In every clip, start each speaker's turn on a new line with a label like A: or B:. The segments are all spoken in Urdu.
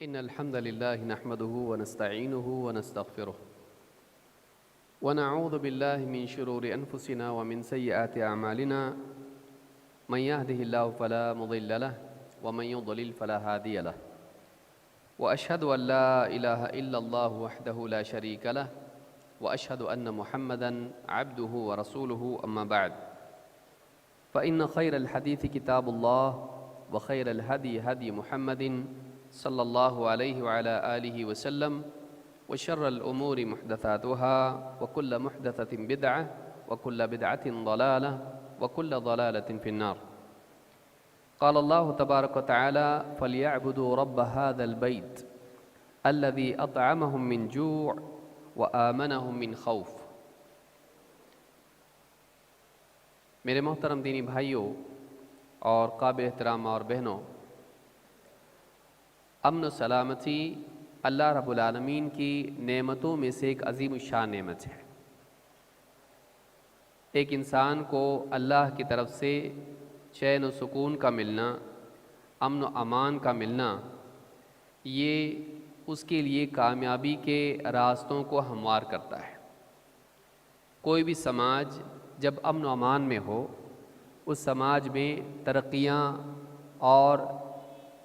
A: إن الحمد لله نحمده ونستعينه ونستغفره ونعوذ بالله من شرور أنفسنا ومن سيئات أعمالنا من يهده الله فلا مضل له ومن يضلل فلا هادي له وأشهد أن لا إله إلا الله وحده لا شريك له وأشهد أن محمدًا عبده ورسوله أما بعد فإن خير الحديث كتاب الله وخير الهدي هدي محمد صلى الله عليه وعلى آله وسلم وشر الأمور محدثاتها وكل محدثة بدعة وكل بدعة ضلالة وكل ضلالة في النار. قال الله تبارك وتعالى فليعبدوا رب هذا البيت الذي أطعمهم من جوع وآمنهم من خوف. میرے محترم دینی بھائیوں اور قابل احترام ماں اور بہنوں، امن و سلامتی اللہ رب العالمین کی نعمتوں میں سے ایک عظیم الشان نعمت ہے۔ ایک انسان کو اللہ کی طرف سے چین و سکون کا ملنا، امن و امان کا ملنا، یہ اس کے لیے کامیابی کے راستوں کو ہموار کرتا ہے۔ کوئی بھی سماج جب امن و امان میں ہو، اس سماج میں ترقیاں اور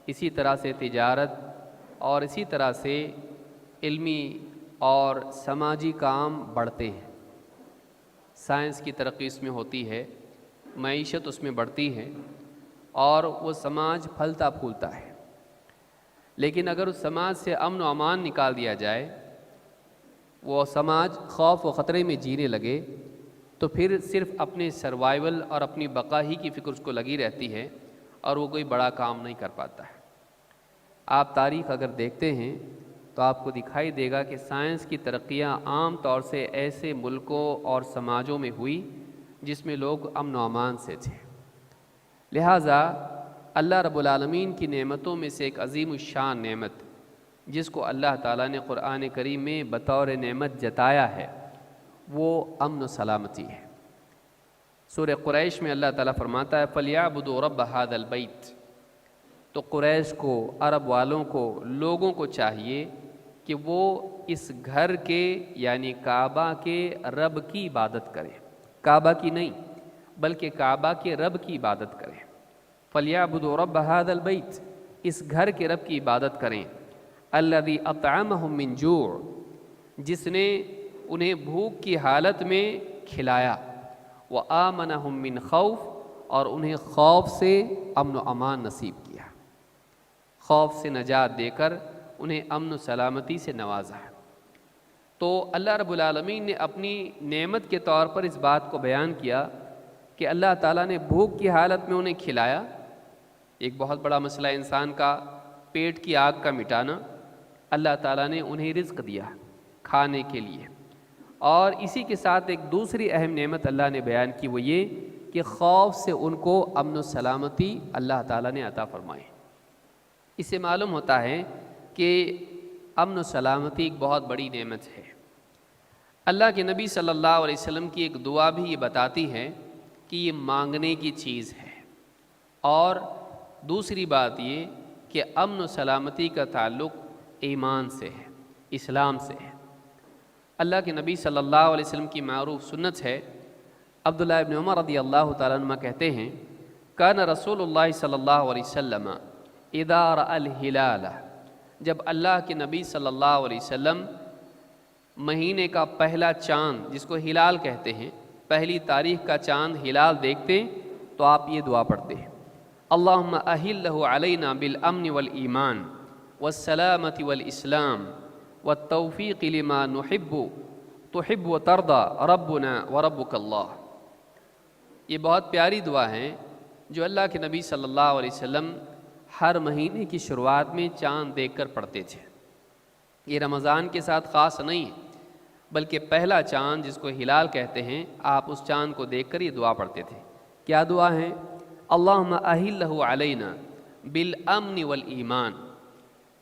A: اسی طرح سے تجارت اور اسی طرح سے علمی اور سماجی کام بڑھتے ہیں۔ سائنس کی ترقی اس میں ہوتی ہے، معیشت اس میں بڑھتی ہے اور وہ سماج پھلتا پھولتا ہے۔ لیکن اگر اس سماج سے امن و امان نکال دیا جائے، وہ سماج خوف و خطرے میں جینے لگے، تو پھر صرف اپنے سروائیول اور اپنی بقا ہی کی فکر اس کو لگی رہتی ہے اور وہ کوئی بڑا کام نہیں کر پاتا ہے۔ آپ تاریخ اگر دیکھتے ہیں تو آپ کو دکھائی دے گا کہ سائنس کی ترقیاں عام طور سے ایسے ملکوں اور سماجوں میں ہوئی جس میں لوگ امن و امان سے تھے۔ لہٰذا اللہ رب العالمین کی نعمتوں میں سے ایک عظیم الشان نعمت جس کو اللہ تعالیٰ نے قرآن کریم میں بطور نعمت جتایا ہے، وہ امن و سلامتی ہے۔ سورہ قریش میں اللہ تعالیٰ فرماتا ہے فَلْيَعْبُدُوا رَبَّ هَذَا الْبَيْتِ۔ تو قریش کو، عرب والوں کو، لوگوں کو چاہیے کہ وہ اس گھر کے یعنی کعبہ کے رب کی عبادت کریں۔ کعبہ کی نہیں بلکہ کعبہ کے رب کی عبادت کریں۔ فَلْيَعْبُدُوا رَبَّ هَذَا الْبَيْتِ، اس گھر کے رب کی عبادت کریں۔ الَّذِي أَطْعَمَهُم مِّن جُوع، جس نے انہیں بھوک کی حالت میں کھلایا، وَآمَنَهُم مِّن خَوْفٍ، اور انہیں خوف سے امن و امان نصیب کیا۔ خوف سے نجات دے کر انہیں امن و سلامتی سے نوازا ہے۔ تو اللہ رب العالمین نے اپنی نعمت کے طور پر اس بات کو بیان کیا کہ اللہ تعالیٰ نے بھوک کی حالت میں انہیں کھلایا۔ ایک بہت بڑا مسئلہ انسان کا پیٹ کی آگ کا مٹانا، اللہ تعالیٰ نے انہیں رزق دیا کھانے کے لیے۔ اور اسی کے ساتھ ایک دوسری اہم نعمت اللہ نے بیان کی، وہ یہ کہ خوف سے ان کو امن و سلامتی اللہ تعالیٰ نے عطا فرمائی۔ اس سے معلوم ہوتا ہے کہ امن و سلامتی ایک بہت بڑی نعمت ہے۔ اللہ کے نبی صلی اللہ علیہ وسلم کی ایک دعا بھی یہ بتاتی ہے کہ یہ مانگنے کی چیز ہے۔ اور دوسری بات یہ کہ امن و سلامتی کا تعلق ایمان سے ہے، اسلام سے ہے۔ اللہ کے نبی صلی اللہ علیہ وسلم کی معروف سنت ہے، عبداللہ ابن عمر رضی اللہ تعالیٰ عنہ کہتے ہیں کان رسول اللہ صلی اللہ علیہ وسلم اذا رأى الہلال، جب اللہ کے نبی صلی اللہ علیہ وسلم مہینے کا پہلا چاند، جس کو ہلال کہتے ہیں، پہلی تاریخ کا چاند ہلال دیکھتے تو آپ یہ دعا پڑھتے ہیں اللہم اہلہ علینا بالامن والایمان والسلامة والاسلام والتوفیق لما نحب تحب وترضى ربنا وربک اللہ۔ یہ بہت پیاری دعا ہے جو اللہ کے نبی صلی اللہ علیہ وسلم ہر مہینے کی شروعات میں چاند دیکھ کر پڑھتے تھے۔ یہ رمضان کے ساتھ خاص نہیں ہے بلکہ پہلا چاند جس کو ہلال کہتے ہیں، آپ اس چاند کو دیکھ کر یہ دعا پڑھتے تھے۔ کیا دعا ہے؟ اللہم اہلہ علینا بالامن والایمان،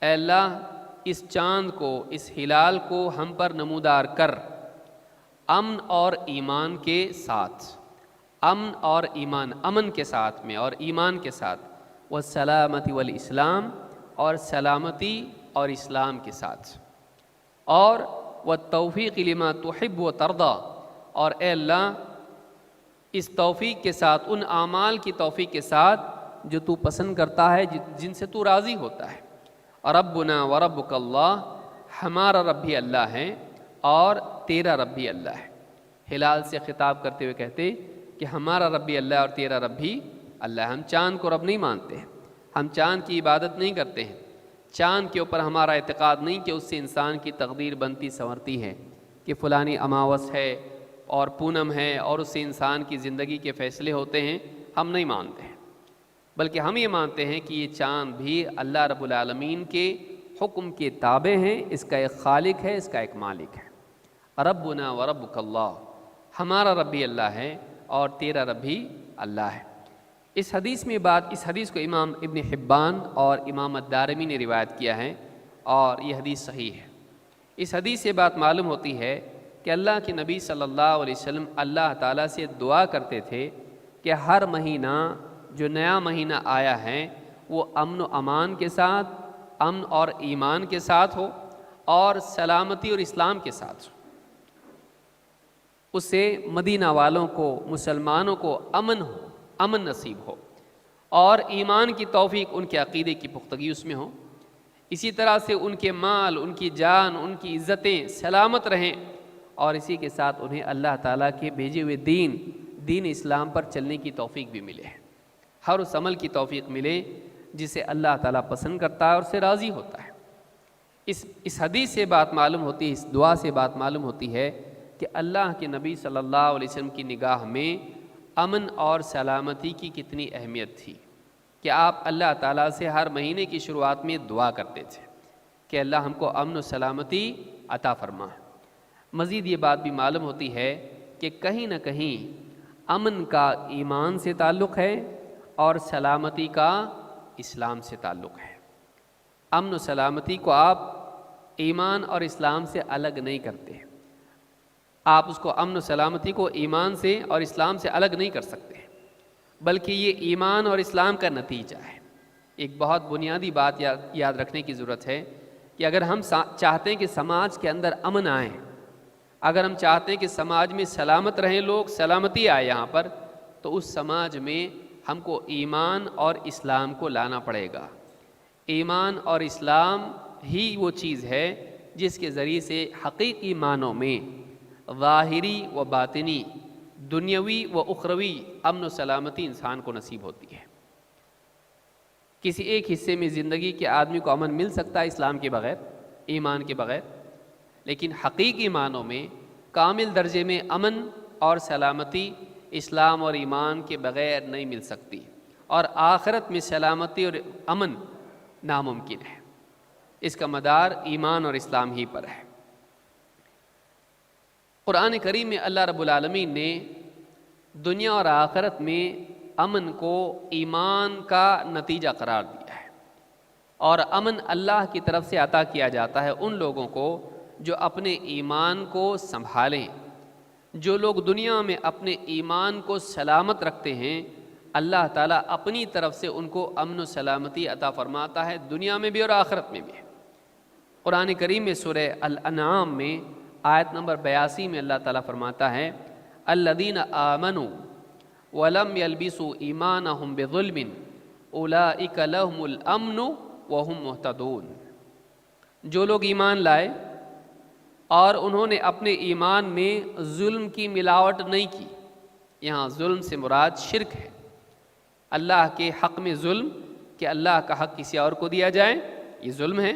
A: اے اللہ اس چاند کو، اس ہلال کو ہم پر نمودار کر امن اور ایمان کے ساتھ، امن اور ایمان، امن کے ساتھ میں اور ایمان کے ساتھ، والسلامتی والاسلام، اور سلامتی اور اسلام کے ساتھ، اور والتوفیق لما تحب و ترضا، اور اے اللہ اس توفیق کے ساتھ، ان اعمال کی توفیق کے ساتھ جو تو پسند کرتا ہے، جن سے تو راضی ہوتا ہے۔ اور ربنا و ربک اللہ، ہمارا رب بھی اللہ ہے اور تیرا رب بھی اللہ ہے۔ ہلال سے خطاب کرتے ہوئے کہتے کہ ہمارا رب بھی اللہ ہے اور تیرا رب بھی اللہ ہے۔ ہم چاند کو رب نہیں مانتے ہیں، ہم چاند کی عبادت نہیں کرتے ہیں، چاند کے اوپر ہمارا اعتقاد نہیں کہ اس سے انسان کی تقدیر بنتی سنورتی ہے، کہ فلانی اماوس ہے اور پونم ہے اور اس سے انسان کی زندگی کے فیصلے ہوتے ہیں، ہم نہیں مانتے ہیں، بلکہ ہم یہ مانتے ہیں کہ یہ چاند بھی اللہ رب العالمین کے حکم کے تابع ہیں، اس کا ایک خالق ہے، اس کا ایک مالک ہے۔ ربنا و ربک اللہ، ہمارا رب بھی اللہ ہے اور تیرا رب بھی اللہ ہے۔ اس حدیث کو امام ابن حبان اور امام الدارمی نے روایت کیا ہے اور یہ حدیث صحیح ہے۔ اس حدیث سے بات معلوم ہوتی ہے کہ اللہ کے نبی صلی اللہ علیہ وسلم اللہ تعالیٰ سے دعا کرتے تھے کہ ہر مہینہ جو نیا مہینہ آیا ہے وہ امن و امان کے ساتھ، امن اور ایمان کے ساتھ ہو اور سلامتی اور اسلام کے ساتھ ہو، اس سے مدینہ والوں کو، مسلمانوں کو امن نصیب ہو اور ایمان کی توفیق، ان کے عقیدے کی پختگی اس میں ہو، اسی طرح سے ان کے مال، ان کی جان، ان کی عزتیں سلامت رہیں، اور اسی کے ساتھ انہیں اللہ تعالیٰ کے بھیجے ہوئے دین اسلام پر چلنے کی توفیق بھی ملے، ہر اس عمل کی توفیق ملے جسے اللہ تعالیٰ پسند کرتا ہے اور سے راضی ہوتا ہے۔ اس حدیث سے بات معلوم ہوتی ہے، اس دعا سے بات معلوم ہوتی ہے کہ اللہ کے نبی صلی اللہ علیہ وسلم کی نگاہ میں امن اور سلامتی کی کتنی اہمیت تھی کہ آپ اللہ تعالیٰ سے ہر مہینے کی شروعات میں دعا کرتے تھے کہ اللہ ہم کو امن و سلامتی عطا فرما۔ مزید یہ بات بھی معلوم ہوتی ہے کہ کہیں نہ کہیں امن کا ایمان سے تعلق ہے اور سلامتی کا اسلام سے تعلق ہے۔ امن و سلامتی کو آپ ایمان اور اسلام سے الگ نہیں کرتے، آپ اس کو امن و سلامتی کو ایمان سے اور اسلام سے الگ نہیں کر سکتے، بلکہ یہ ایمان اور اسلام کا نتیجہ ہے۔ ایک بہت بنیادی بات یاد رکھنے کی ضرورت ہے کہ اگر ہم چاہتے ہیں کہ سماج کے اندر امن آئے، اگر ہم چاہتے ہیں کہ سماج میں سلامت رہیں لوگ، سلامتی آئے یہاں پر، تو اس سماج میں ہم کو ایمان اور اسلام کو لانا پڑے گا۔ ایمان اور اسلام ہی وہ چیز ہے جس کے ذریعے سے حقیقی معنوں میں ظاہری و باطنی، دنیاوی و اخروی امن و سلامتی انسان کو نصیب ہوتی ہے۔ کسی ایک حصے میں زندگی کے آدمی کو امن مل سکتا ہے اسلام کے بغیر، ایمان کے بغیر، لیکن حقیقی معنوں میں کامل درجے میں امن اور سلامتی اسلام اور ایمان کے بغیر نہیں مل سکتی، اور آخرت میں سلامتی اور امن ناممکن ہے۔ اس کا مدار ایمان اور اسلام ہی پر ہے۔ قرآن کریم میں اللہ رب العالمین نے دنیا اور آخرت میں امن کو ایمان کا نتیجہ قرار دیا ہے، اور امن اللہ کی طرف سے عطا کیا جاتا ہے ان لوگوں کو جو اپنے ایمان کو سنبھالیں۔ جو لوگ دنیا میں اپنے ایمان کو سلامت رکھتے ہیں، اللہ تعالیٰ اپنی طرف سے ان کو امن و سلامتی عطا فرماتا ہے، دنیا میں بھی اور آخرت میں بھی۔ قرآن کریم میں سورہ الانعام میں آیت نمبر 82 میں اللہ تعالیٰ فرماتا ہے الذین آمنوا ولم یلبسوا ایمانہم بظلم اولئک لہم الامن وہم مہتدون۔ جو لوگ ایمان لائے اور انہوں نے اپنے ایمان میں ظلم کی ملاوٹ نہیں کی، یہاں ظلم سے مراد شرک ہے، اللہ کے حق میں ظلم کہ اللہ کا حق کسی اور کو دیا جائے، یہ ظلم ہے۔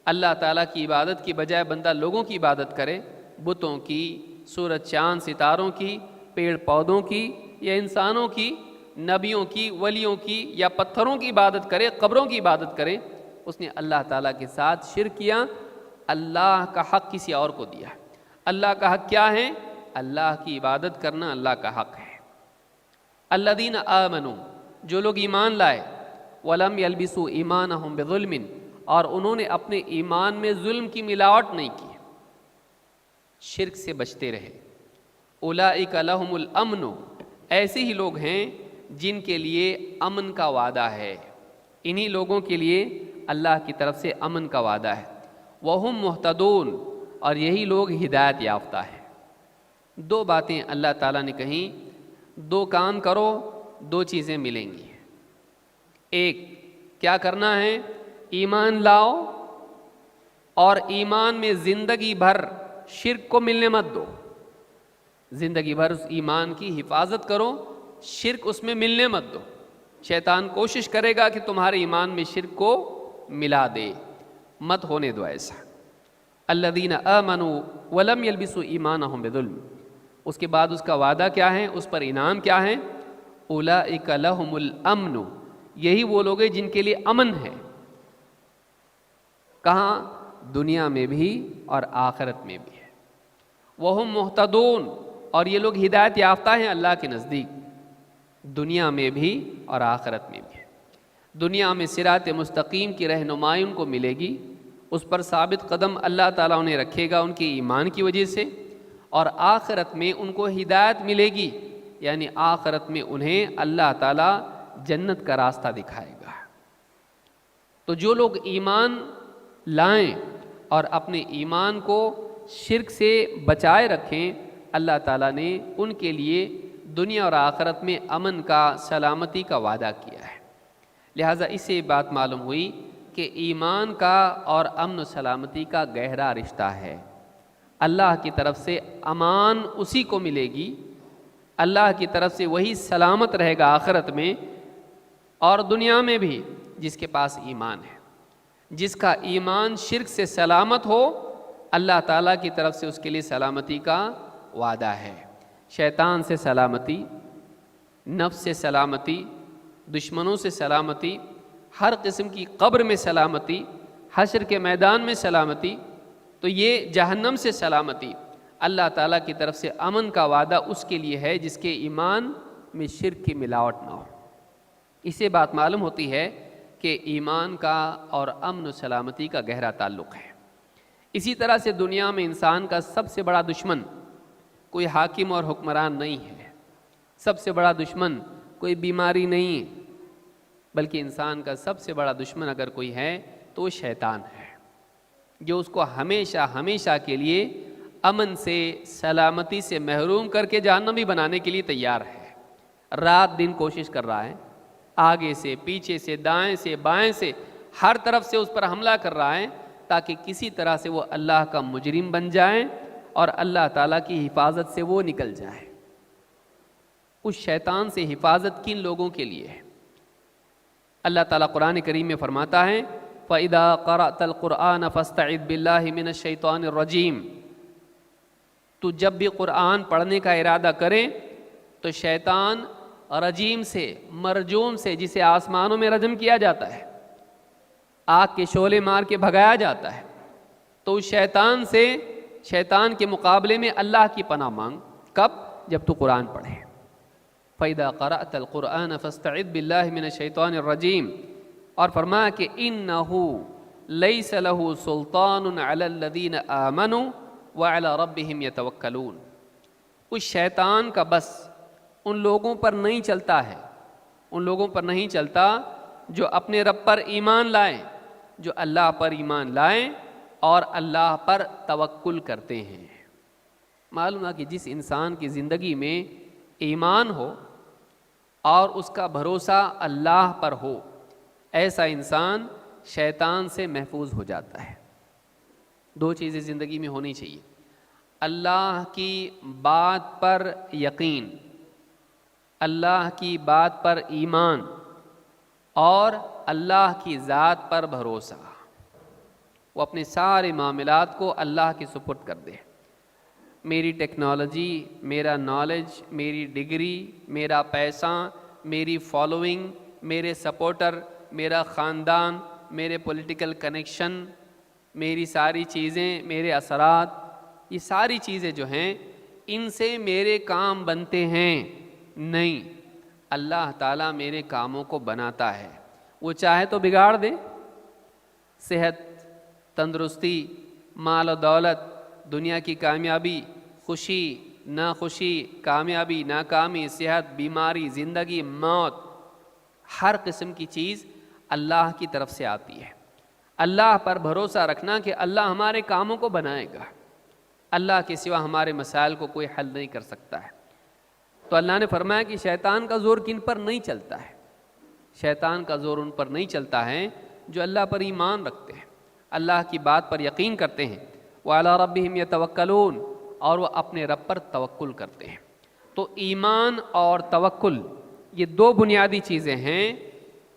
A: اللہ تعالیٰ کی عبادت کی بجائے بندہ لوگوں کی عبادت کرے، بتوں کی، سورج چاند ستاروں کی، پیڑ پودوں کی، یا انسانوں کی، نبیوں کی، ولیوں کی، یا پتھروں کی عبادت کرے، قبروں کی عبادت کرے، اس نے اللہ تعالیٰ کے ساتھ شرک کیا، اللہ کا حق کسی اور کو دیا۔ اللہ کا حق کیا ہے؟ اللہ کی عبادت کرنا اللہ کا حق ہے۔ الذین آمنوا، جو لوگ ایمان لائے، ولم یلبسوا ایمانہم بظلم، اور انہوں نے اپنے ایمان میں ظلم کی ملاوٹ نہیں کی، شرک سے بچتے رہے، اولئک لہم الامن، ایسے ہی لوگ ہیں جن کے لیے امن کا وعدہ ہے، انہی لوگوں کے لیے اللہ کی طرف سے امن کا وعدہ ہے۔ وَهُمْ مُهْتَدُونَ، اور یہی لوگ ہدایت یافتہ ہیں۔ دو باتیں اللہ تعالیٰ نے کہیں، دو کام کرو دو چیزیں ملیں گی۔ ایک کیا کرنا ہے؟ ایمان لاؤ، اور ایمان میں زندگی بھر شرک کو ملنے مت دو۔ زندگی بھر اس ایمان کی حفاظت کرو، شرک اس میں ملنے مت دو۔ شیطان کوشش کرے گا کہ تمہارے ایمان میں شرک کو ملا دے، مت ہونے دو ایسا۔ الذین آمنوا ولم یلبسوا ایمانہم بظلم، اس کے بعد اس کا وعدہ کیا ہے، اس پر انعام کیا ہے؟ اولئک لہم الامن، یہی وہ لوگ ہیں جن کے لیے امن ہے۔ کہاں؟ دنیا میں بھی اور آخرت میں بھی ہے۔ وہم مہتدون، اور یہ لوگ ہدایت یافتہ ہیں اللہ کے نزدیک، دنیا میں بھی اور آخرت میں بھی ہے۔ دنیا میں صراط مستقیم کی رہنمائی ان کو ملے گی، اس پر ثابت قدم اللہ تعالیٰ انہیں رکھے گا ان کے ایمان کی وجہ سے، اور آخرت میں ان کو ہدایت ملے گی، یعنی آخرت میں انہیں اللہ تعالیٰ جنت کا راستہ دکھائے گا۔ تو جو لوگ ایمان لائیں اور اپنے ایمان کو شرک سے بچائے رکھیں، اللہ تعالیٰ نے ان کے لیے دنیا اور آخرت میں امن کا، سلامتی کا وعدہ کیا ہے۔ لہٰذا اس سے بات معلوم ہوئی کہ ایمان کا اور امن و سلامتی کا گہرا رشتہ ہے۔ اللہ کی طرف سے امان اسی کو ملے گی، اللہ کی طرف سے وہی سلامت رہے گا آخرت میں اور دنیا میں بھی، جس کے پاس ایمان ہے۔ جس کا ایمان شرک سے سلامت ہو، اللہ تعالیٰ کی طرف سے اس کے لیے سلامتی کا وعدہ ہے۔ شیطان سے سلامتی، نفس سے سلامتی، دشمنوں سے سلامتی، ہر قسم کی قبر میں سلامتی، حشر کے میدان میں سلامتی، تو یہ جہنم سے سلامتی، اللہ تعالیٰ کی طرف سے امن کا وعدہ اس کے لیے ہے جس کے ایمان میں شرک کی ملاوٹ نہ ہو۔ اس سے بات معلوم ہوتی ہے کہ ایمان کا اور امن و سلامتی کا گہرا تعلق ہے۔ اسی طرح سے دنیا میں انسان کا سب سے بڑا دشمن کوئی حاکم اور حکمران نہیں ہے، سب سے بڑا دشمن کوئی بیماری نہیں، بلکہ انسان کا سب سے بڑا دشمن اگر کوئی ہے تو وہ شیطان ہے، جو اس کو ہمیشہ ہمیشہ کے لیے امن سے، سلامتی سے محروم کر کے جہنمی بنانے کے لیے تیار ہے۔ رات دن کوشش کر رہا ہے، آگے سے، پیچھے سے، دائیں سے، بائیں سے، ہر طرف سے اس پر حملہ کر رہا ہے تاکہ کسی طرح سے وہ اللہ کا مجرم بن جائے اور اللہ تعالیٰ کی حفاظت سے وہ نکل جائے۔ اس شیطان سے حفاظت کن لوگوں کے لیے ہے؟ اللہ تعالیٰ قرآن کریم میں فرماتا ہے فَإِذَا قَرَأْتَ الْقُرْآنَ فَاسْتَعِذْ بِاللَّهِ مِنَ الشَّيْطَانِ الرَّجِيمِ، تو جب بھی قرآن پڑھنے کا ارادہ کرے تو شیطان رجیم سے، مرجوم سے، جسے آسمانوں میں رجم کیا جاتا ہے، آگ کے شعلے مار کے بھگایا جاتا ہے، تو اس شیطان سے، شیطان کے مقابلے میں اللہ کی پناہ مانگ۔ کب؟ جب تو قرآن پڑھے۔ فَإِذَا قَرَأْتَ الْقُرْآنَ فَاسْتَعِذْ بِاللَّهِ مِنَ الشَّيْطَانِ الرَّجِيمِ، اور فرمایا کہ إِنَّهُ لَيْسَ لَهُ سُلْطَانٌ عَلَى الَّذِينَ آمَنُوا وَعَلَى رَبِّهِمْ يَتَوَكَّلُونَ، اس شیطان کا بس ان لوگوں پر نہیں چلتا ہے، ان لوگوں پر نہیں چلتا جو اپنے رب پر ایمان لائیں، جو اللہ پر ایمان لائیں اور اللہ پر توکل کرتے ہیں۔ معلوم ہے کہ جس انسان کی زندگی میں ایمان ہو اور اس کا بھروسہ اللہ پر ہو، ایسا انسان شیطان سے محفوظ ہو جاتا ہے۔ دو چیزیں زندگی میں ہونی چاہیے: اللہ کی بات پر یقین، اللہ کی بات پر ایمان، اور اللہ کی ذات پر بھروسہ۔ وہ اپنے سارے معاملات کو اللہ کے سپرد کر دے۔ میری ٹیکنالوجی، میرا نالج، میری ڈگری، میرا پیسہ، میری فالوئنگ، میرے سپورٹر، میرا خاندان، میرے پولیٹیکل کنیکشن، میری ساری چیزیں، میرے اثرات، یہ ساری چیزیں جو ہیں ان سے میرے کام بنتے ہیں؟ نہیں، اللہ تعالیٰ میرے کاموں کو بناتا ہے۔ وہ چاہے تو بگاڑ دے، صحت، تندرستی، مال و دولت، دنیا کی کامیابی، خوشی، ناخوشی، کامیابی، ناکامی، صحت، بیماری، زندگی، موت، ہر قسم کی چیز اللہ کی طرف سے آتی ہے۔ اللہ پر بھروسہ رکھنا کہ اللہ ہمارے کاموں کو بنائے گا، اللہ کے سوا ہمارے مسائل کو کوئی حل نہیں کر سکتا ہے۔ تو اللہ نے فرمایا کہ شیطان کا زور کن پر نہیں چلتا ہے؟ شیطان کا زور ان پر نہیں چلتا ہے جو اللہ پر ایمان رکھتے ہیں، اللہ کی بات پر یقین کرتے ہیں، وَعَلَىٰ رَبِّهِمْ يَتَوَكَّلُونَ، اور وہ اپنے رب پر توکل کرتے ہیں۔ تو ایمان اور توکل یہ دو بنیادی چیزیں ہیں،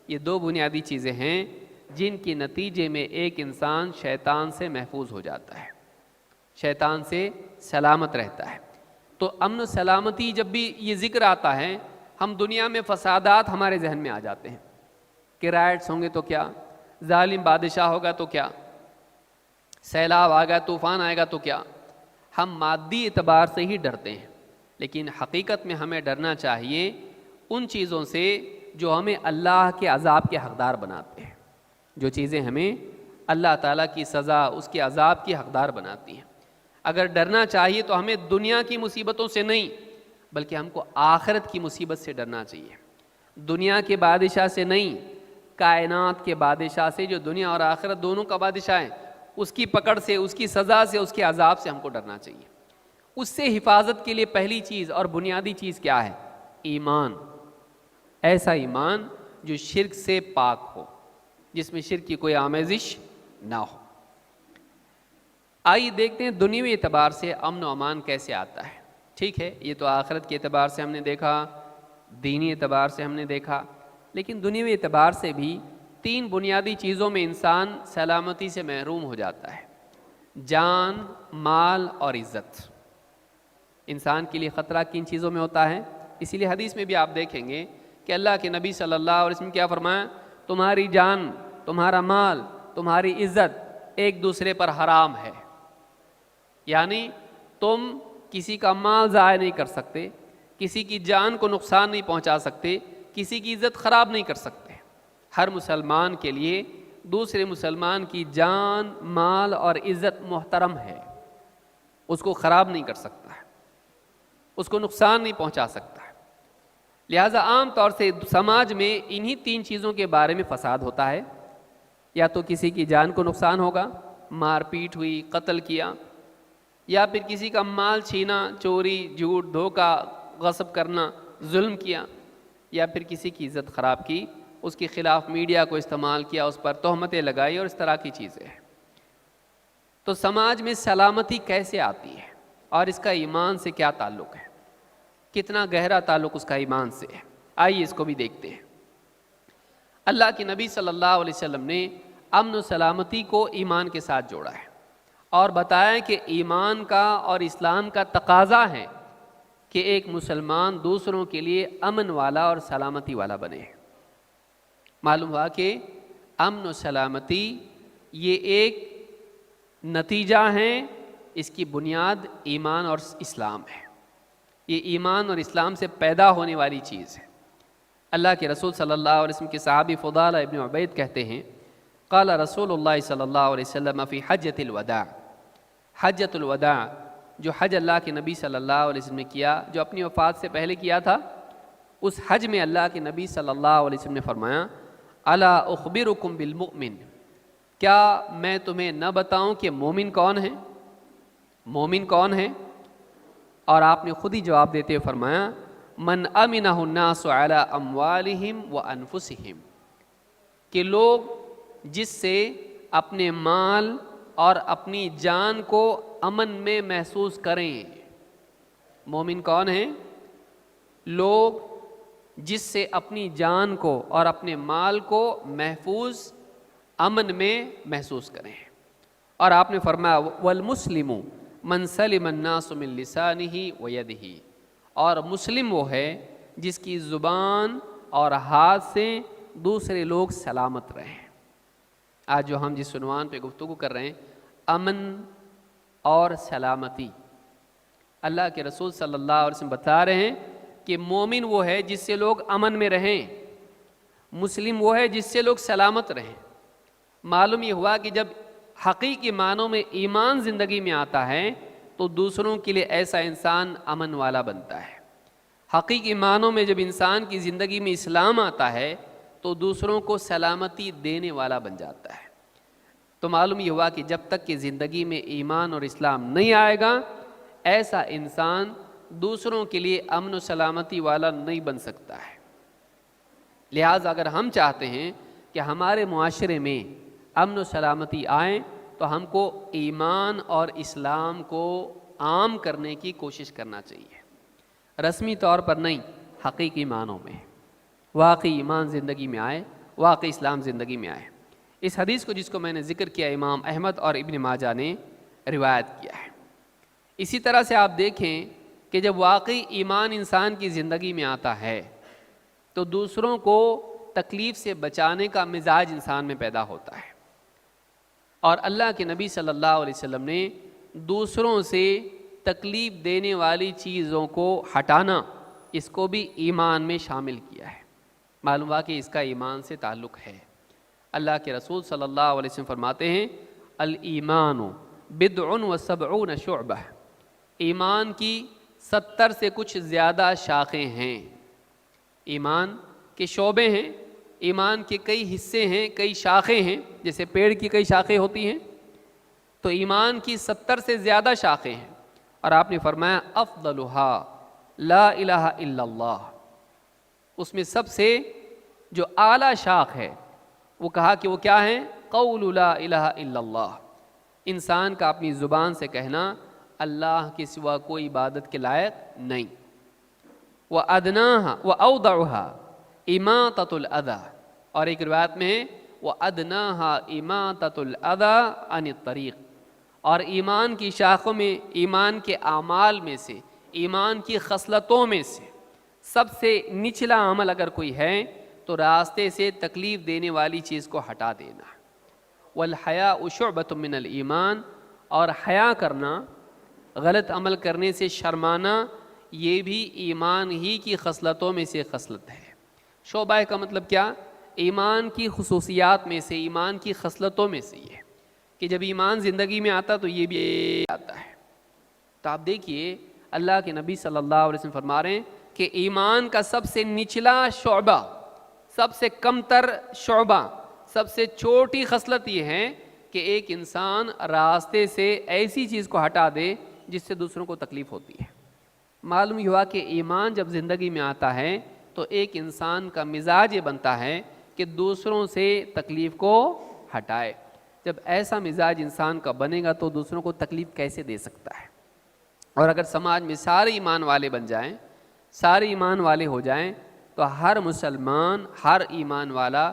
A: یہ دو بنیادی چیزیں ہیں جن کے نتیجے میں ایک انسان شیطان سے محفوظ ہو جاتا ہے، شیطان سے سلامت رہتا ہے۔ تو امن و سلامتی جب بھی یہ ذکر آتا ہے، ہم دنیا میں فسادات ہمارے ذہن میں آ جاتے ہیں کہ رائٹس ہوں گے تو کیا، ظالم بادشاہ ہوگا تو کیا، سیلاب آ گیا، طوفان آئے گا تو کیا۔ ہم مادی اعتبار سے ہی ڈرتے ہیں، لیکن حقیقت میں ہمیں ڈرنا چاہیے ان چیزوں سے جو ہمیں اللہ کے عذاب کے حقدار بناتے ہیں، جو چیزیں ہمیں اللہ تعالیٰ کی سزا، اس کے عذاب کی حقدار بناتی ہیں۔ اگر ڈرنا چاہیے تو ہمیں دنیا کی مصیبتوں سے نہیں، بلکہ ہم کو آخرت کی مصیبت سے ڈرنا چاہیے، دنیا کے بادشاہ سے نہیں، کائنات کے بادشاہ سے جو دنیا اور آخرت دونوں کا بادشاہ ہے، اس کی پکڑ سے، اس کی سزا سے، اس کے عذاب سے ہم کو ڈرنا چاہیے۔ اس سے حفاظت کے لیے پہلی چیز اور بنیادی چیز کیا ہے؟ ایمان، ایسا ایمان جو شرک سے پاک ہو، جس میں شرک کی کوئی آمیزش نہ ہو۔ آئیے دیکھتے ہیں دنیوی اعتبار سے امن و امان کیسے آتا ہے۔ ٹھیک ہے، یہ تو آخرت کے اعتبار سے ہم نے دیکھا، دینی اعتبار سے ہم نے دیکھا، لیکن دنیوی اعتبار سے بھی تین بنیادی چیزوں میں انسان سلامتی سے محروم ہو جاتا ہے: جان، مال اور عزت۔ انسان کے لیے خطرہ کن چیزوں میں ہوتا ہے؟ اسی لیے حدیث میں بھی آپ دیکھیں گے کہ اللہ کے نبی صلی اللہ علیہ وسلم کیا فرمایا؟ تمہاری جان، تمہارا مال، تمہاری عزت ایک دوسرے پر حرام ہے۔ یعنی تم کسی کا مال ضائع نہیں کر سکتے، کسی کی جان کو نقصان نہیں پہنچا سکتے، کسی کی عزت خراب نہیں کر سکتے۔ ہر مسلمان کے لیے دوسرے مسلمان کی جان، مال اور عزت محترم ہے، اس کو خراب نہیں کر سکتا ہے، اس کو نقصان نہیں پہنچا سکتا ہے۔ لہٰذا عام طور سے سماج میں انہی تین چیزوں کے بارے میں فساد ہوتا ہے: یا تو کسی کی جان کو نقصان ہوگا، مار پیٹ ہوئی، قتل کیا، یا پھر کسی کا مال چھینا، چوری، جھوٹ، دھوکہ، غصب کرنا، ظلم کیا، یا پھر کسی کی عزت خراب کی، اس کے خلاف میڈیا کو استعمال کیا، اس پر تہمتیں لگائی اور اس طرح کی چیزیں ہیں۔ تو سماج میں سلامتی کیسے آتی ہے اور اس کا ایمان سے کیا تعلق ہے؟ کتنا گہرا تعلق اس کا ایمان سے ہے؟ آئیے اس کو بھی دیکھتے ہیں۔ اللہ کے نبی صلی اللہ علیہ وسلم نے امن و سلامتی کو ایمان کے ساتھ جوڑا ہے اور بتایا کہ ایمان کا اور اسلام کا تقاضا ہے کہ ایک مسلمان دوسروں کے لیے امن والا اور سلامتی والا بنے۔ معلوم ہوا کہ امن و سلامتی یہ ایک نتیجہ ہے، اس کی بنیاد ایمان اور اسلام ہے۔ یہ ایمان اور اسلام سے پیدا ہونے والی چیز ہے۔ اللہ کے رسول صلی اللہ علیہ وسلم کے صحابی فضالہ ابن عبید کہتے ہیں، قال رسول اللہ صلی اللہ علیہ وسلم فی حجۃ الوداع، حجۃ الوداع جو حج اللہ کے نبی صلی اللہ علیہ وسلم نے کیا، جو اپنی وفات سے پہلے کیا تھا، اس حج میں اللہ کے نبی صلی اللہ علیہ وسلم نے فرمایا، الا اخبرکم بالمؤمن، کیا میں تمہیں نہ بتاؤں کہ مومن کون ہے؟ مومن کون ہے؟ اور آپ نے خود ہی جواب دیتے ہوئے فرمایا، من امنہ الناس علی اموالہم وانفسہم، کہ لوگ جس سے اپنے مال اور اپنی جان کو امن میں محسوس کریں۔ مومن کون ہیں؟ لوگ جس سے اپنی جان کو اور اپنے مال کو محفوظ امن میں محسوس کریں۔ اور آپ نے فرمایا والمسلم من سلم الناس من لسانہ ویدہ، اور مسلم وہ ہے جس کی زبان اور ہاتھ سے دوسرے لوگ سلامت رہیں۔ آج جو ہم جس عنوان پہ گفتگو کر رہے ہیں، امن اور سلامتی، اللہ کے رسول صلی اللہ علیہ وسلم بتا رہے ہیں کہ مومن وہ ہے جس سے لوگ امن میں رہیں، مسلم وہ ہے جس سے لوگ سلامت رہیں۔ معلوم یہ ہوا کہ جب حقیقی معنوں میں ایمان زندگی میں آتا ہے تو دوسروں کے لیے ایسا انسان امن والا بنتا ہے۔ حقیقی معنوں میں جب انسان کی زندگی میں اسلام آتا ہے تو دوسروں کو سلامتی دینے والا بن جاتا ہے۔ تو معلوم یہ ہوا کہ جب تک کہ زندگی میں ایمان اور اسلام نہیں آئے گا، ایسا انسان دوسروں کے لیے امن و سلامتی والا نہیں بن سکتا ہے۔ لہٰذا اگر ہم چاہتے ہیں کہ ہمارے معاشرے میں امن و سلامتی آئیں تو ہم کو ایمان اور اسلام کو عام کرنے کی کوشش کرنا چاہیے، رسمی طور پر نہیں، حقیقی معنوں میں واقعی ایمان زندگی میں آئے، واقعی اسلام زندگی میں آئے۔ اس حدیث کو جس کو میں نے ذکر کیا، امام احمد اور ابن ماجہ نے روایت کیا ہے۔ اسی طرح سے آپ دیکھیں کہ جب واقعی ایمان انسان کی زندگی میں آتا ہے تو دوسروں کو تکلیف سے بچانے کا مزاج انسان میں پیدا ہوتا ہے، اور اللہ کے نبی صلی اللہ علیہ وسلم نے دوسروں سے تکلیف دینے والی چیزوں کو ہٹانا، اس کو بھی ایمان میں شامل کیا ہے۔ معلوم ہوا کہ اس کا ایمان سے تعلق ہے۔ اللہ کے رسول صلی اللہ علیہ وسلم فرماتے ہیں الایمان بضع و سبعون شعبہ، ایمان کی 70 سے کچھ زیادہ شاخیں ہیں۔ ایمان کے شعبے ہیں، ایمان کے کئی حصے ہیں، کئی شاخیں ہیں، جیسے پیڑ کی کئی شاخیں ہوتی ہیں، تو ایمان کی 70 سے زیادہ شاخیں ہیں۔ اور آپ نے فرمایا افضلھا لا الہ الا اللہ، اس میں سب سے جو اعلیٰ شاخ ہے وہ کہا کہ وہ کیا ہے؟ قول لا الہ الا اللہ، انسان کا اپنی زبان سے کہنا اللہ کے سوا کوئی عبادت کے لائق نہیں۔ وَأَدْنَاهَا وَأَوْضَعُهَا إِمَاطَةُ الْأَذَى، اور ایک روایت میں ہے وَأَدْنَاهَا إِمَاطَةُ الْأَذَى عَنِ الطَّرِيقِ، اور ایمان کی شاخوں میں، ایمان کے اعمال میں سے، ایمان کی خصلتوں میں سے سب سے نچلا عمل اگر کوئی ہے تو راستے سے تکلیف دینے والی چیز کو ہٹا دینا۔ وَالْحَيَاءُ شُعْبَةٌ مِّنَ الْإِيمَانِ، اور حیا کرنا، غلط عمل کرنے سے شرمانا، یہ بھی ایمان ہی کی خصلتوں میں سے خصلت ہے۔ شعبہ کا مطلب کیا؟ ایمان کی خصوصیات میں سے، ایمان کی خصلتوں میں سے یہ کہ جب ایمان زندگی میں آتا تو یہ بھی آتا ہے۔ تو آپ دیکھیے اللہ کے نبی صلی اللہ علیہ وسلم فرما رہے ہیں کہ ایمان کا سب سے نچلا شعبہ، سب سے کم تر شعبہ، سب سے چھوٹی خصلت یہ ہے کہ ایک انسان راستے سے ایسی چیز کو ہٹا دے جس سے دوسروں کو تکلیف ہوتی ہے۔ معلوم ہوا کہ ایمان جب زندگی میں آتا ہے تو ایک انسان کا مزاج یہ بنتا ہے کہ دوسروں سے تکلیف کو ہٹائے۔ جب ایسا مزاج انسان کا بنے گا تو دوسروں کو تکلیف کیسے دے سکتا ہے؟ اور اگر سماج میں سارے ایمان والے بن جائیں، سارے ایمان والے ہو جائیں تو ہر مسلمان، ہر ایمان والا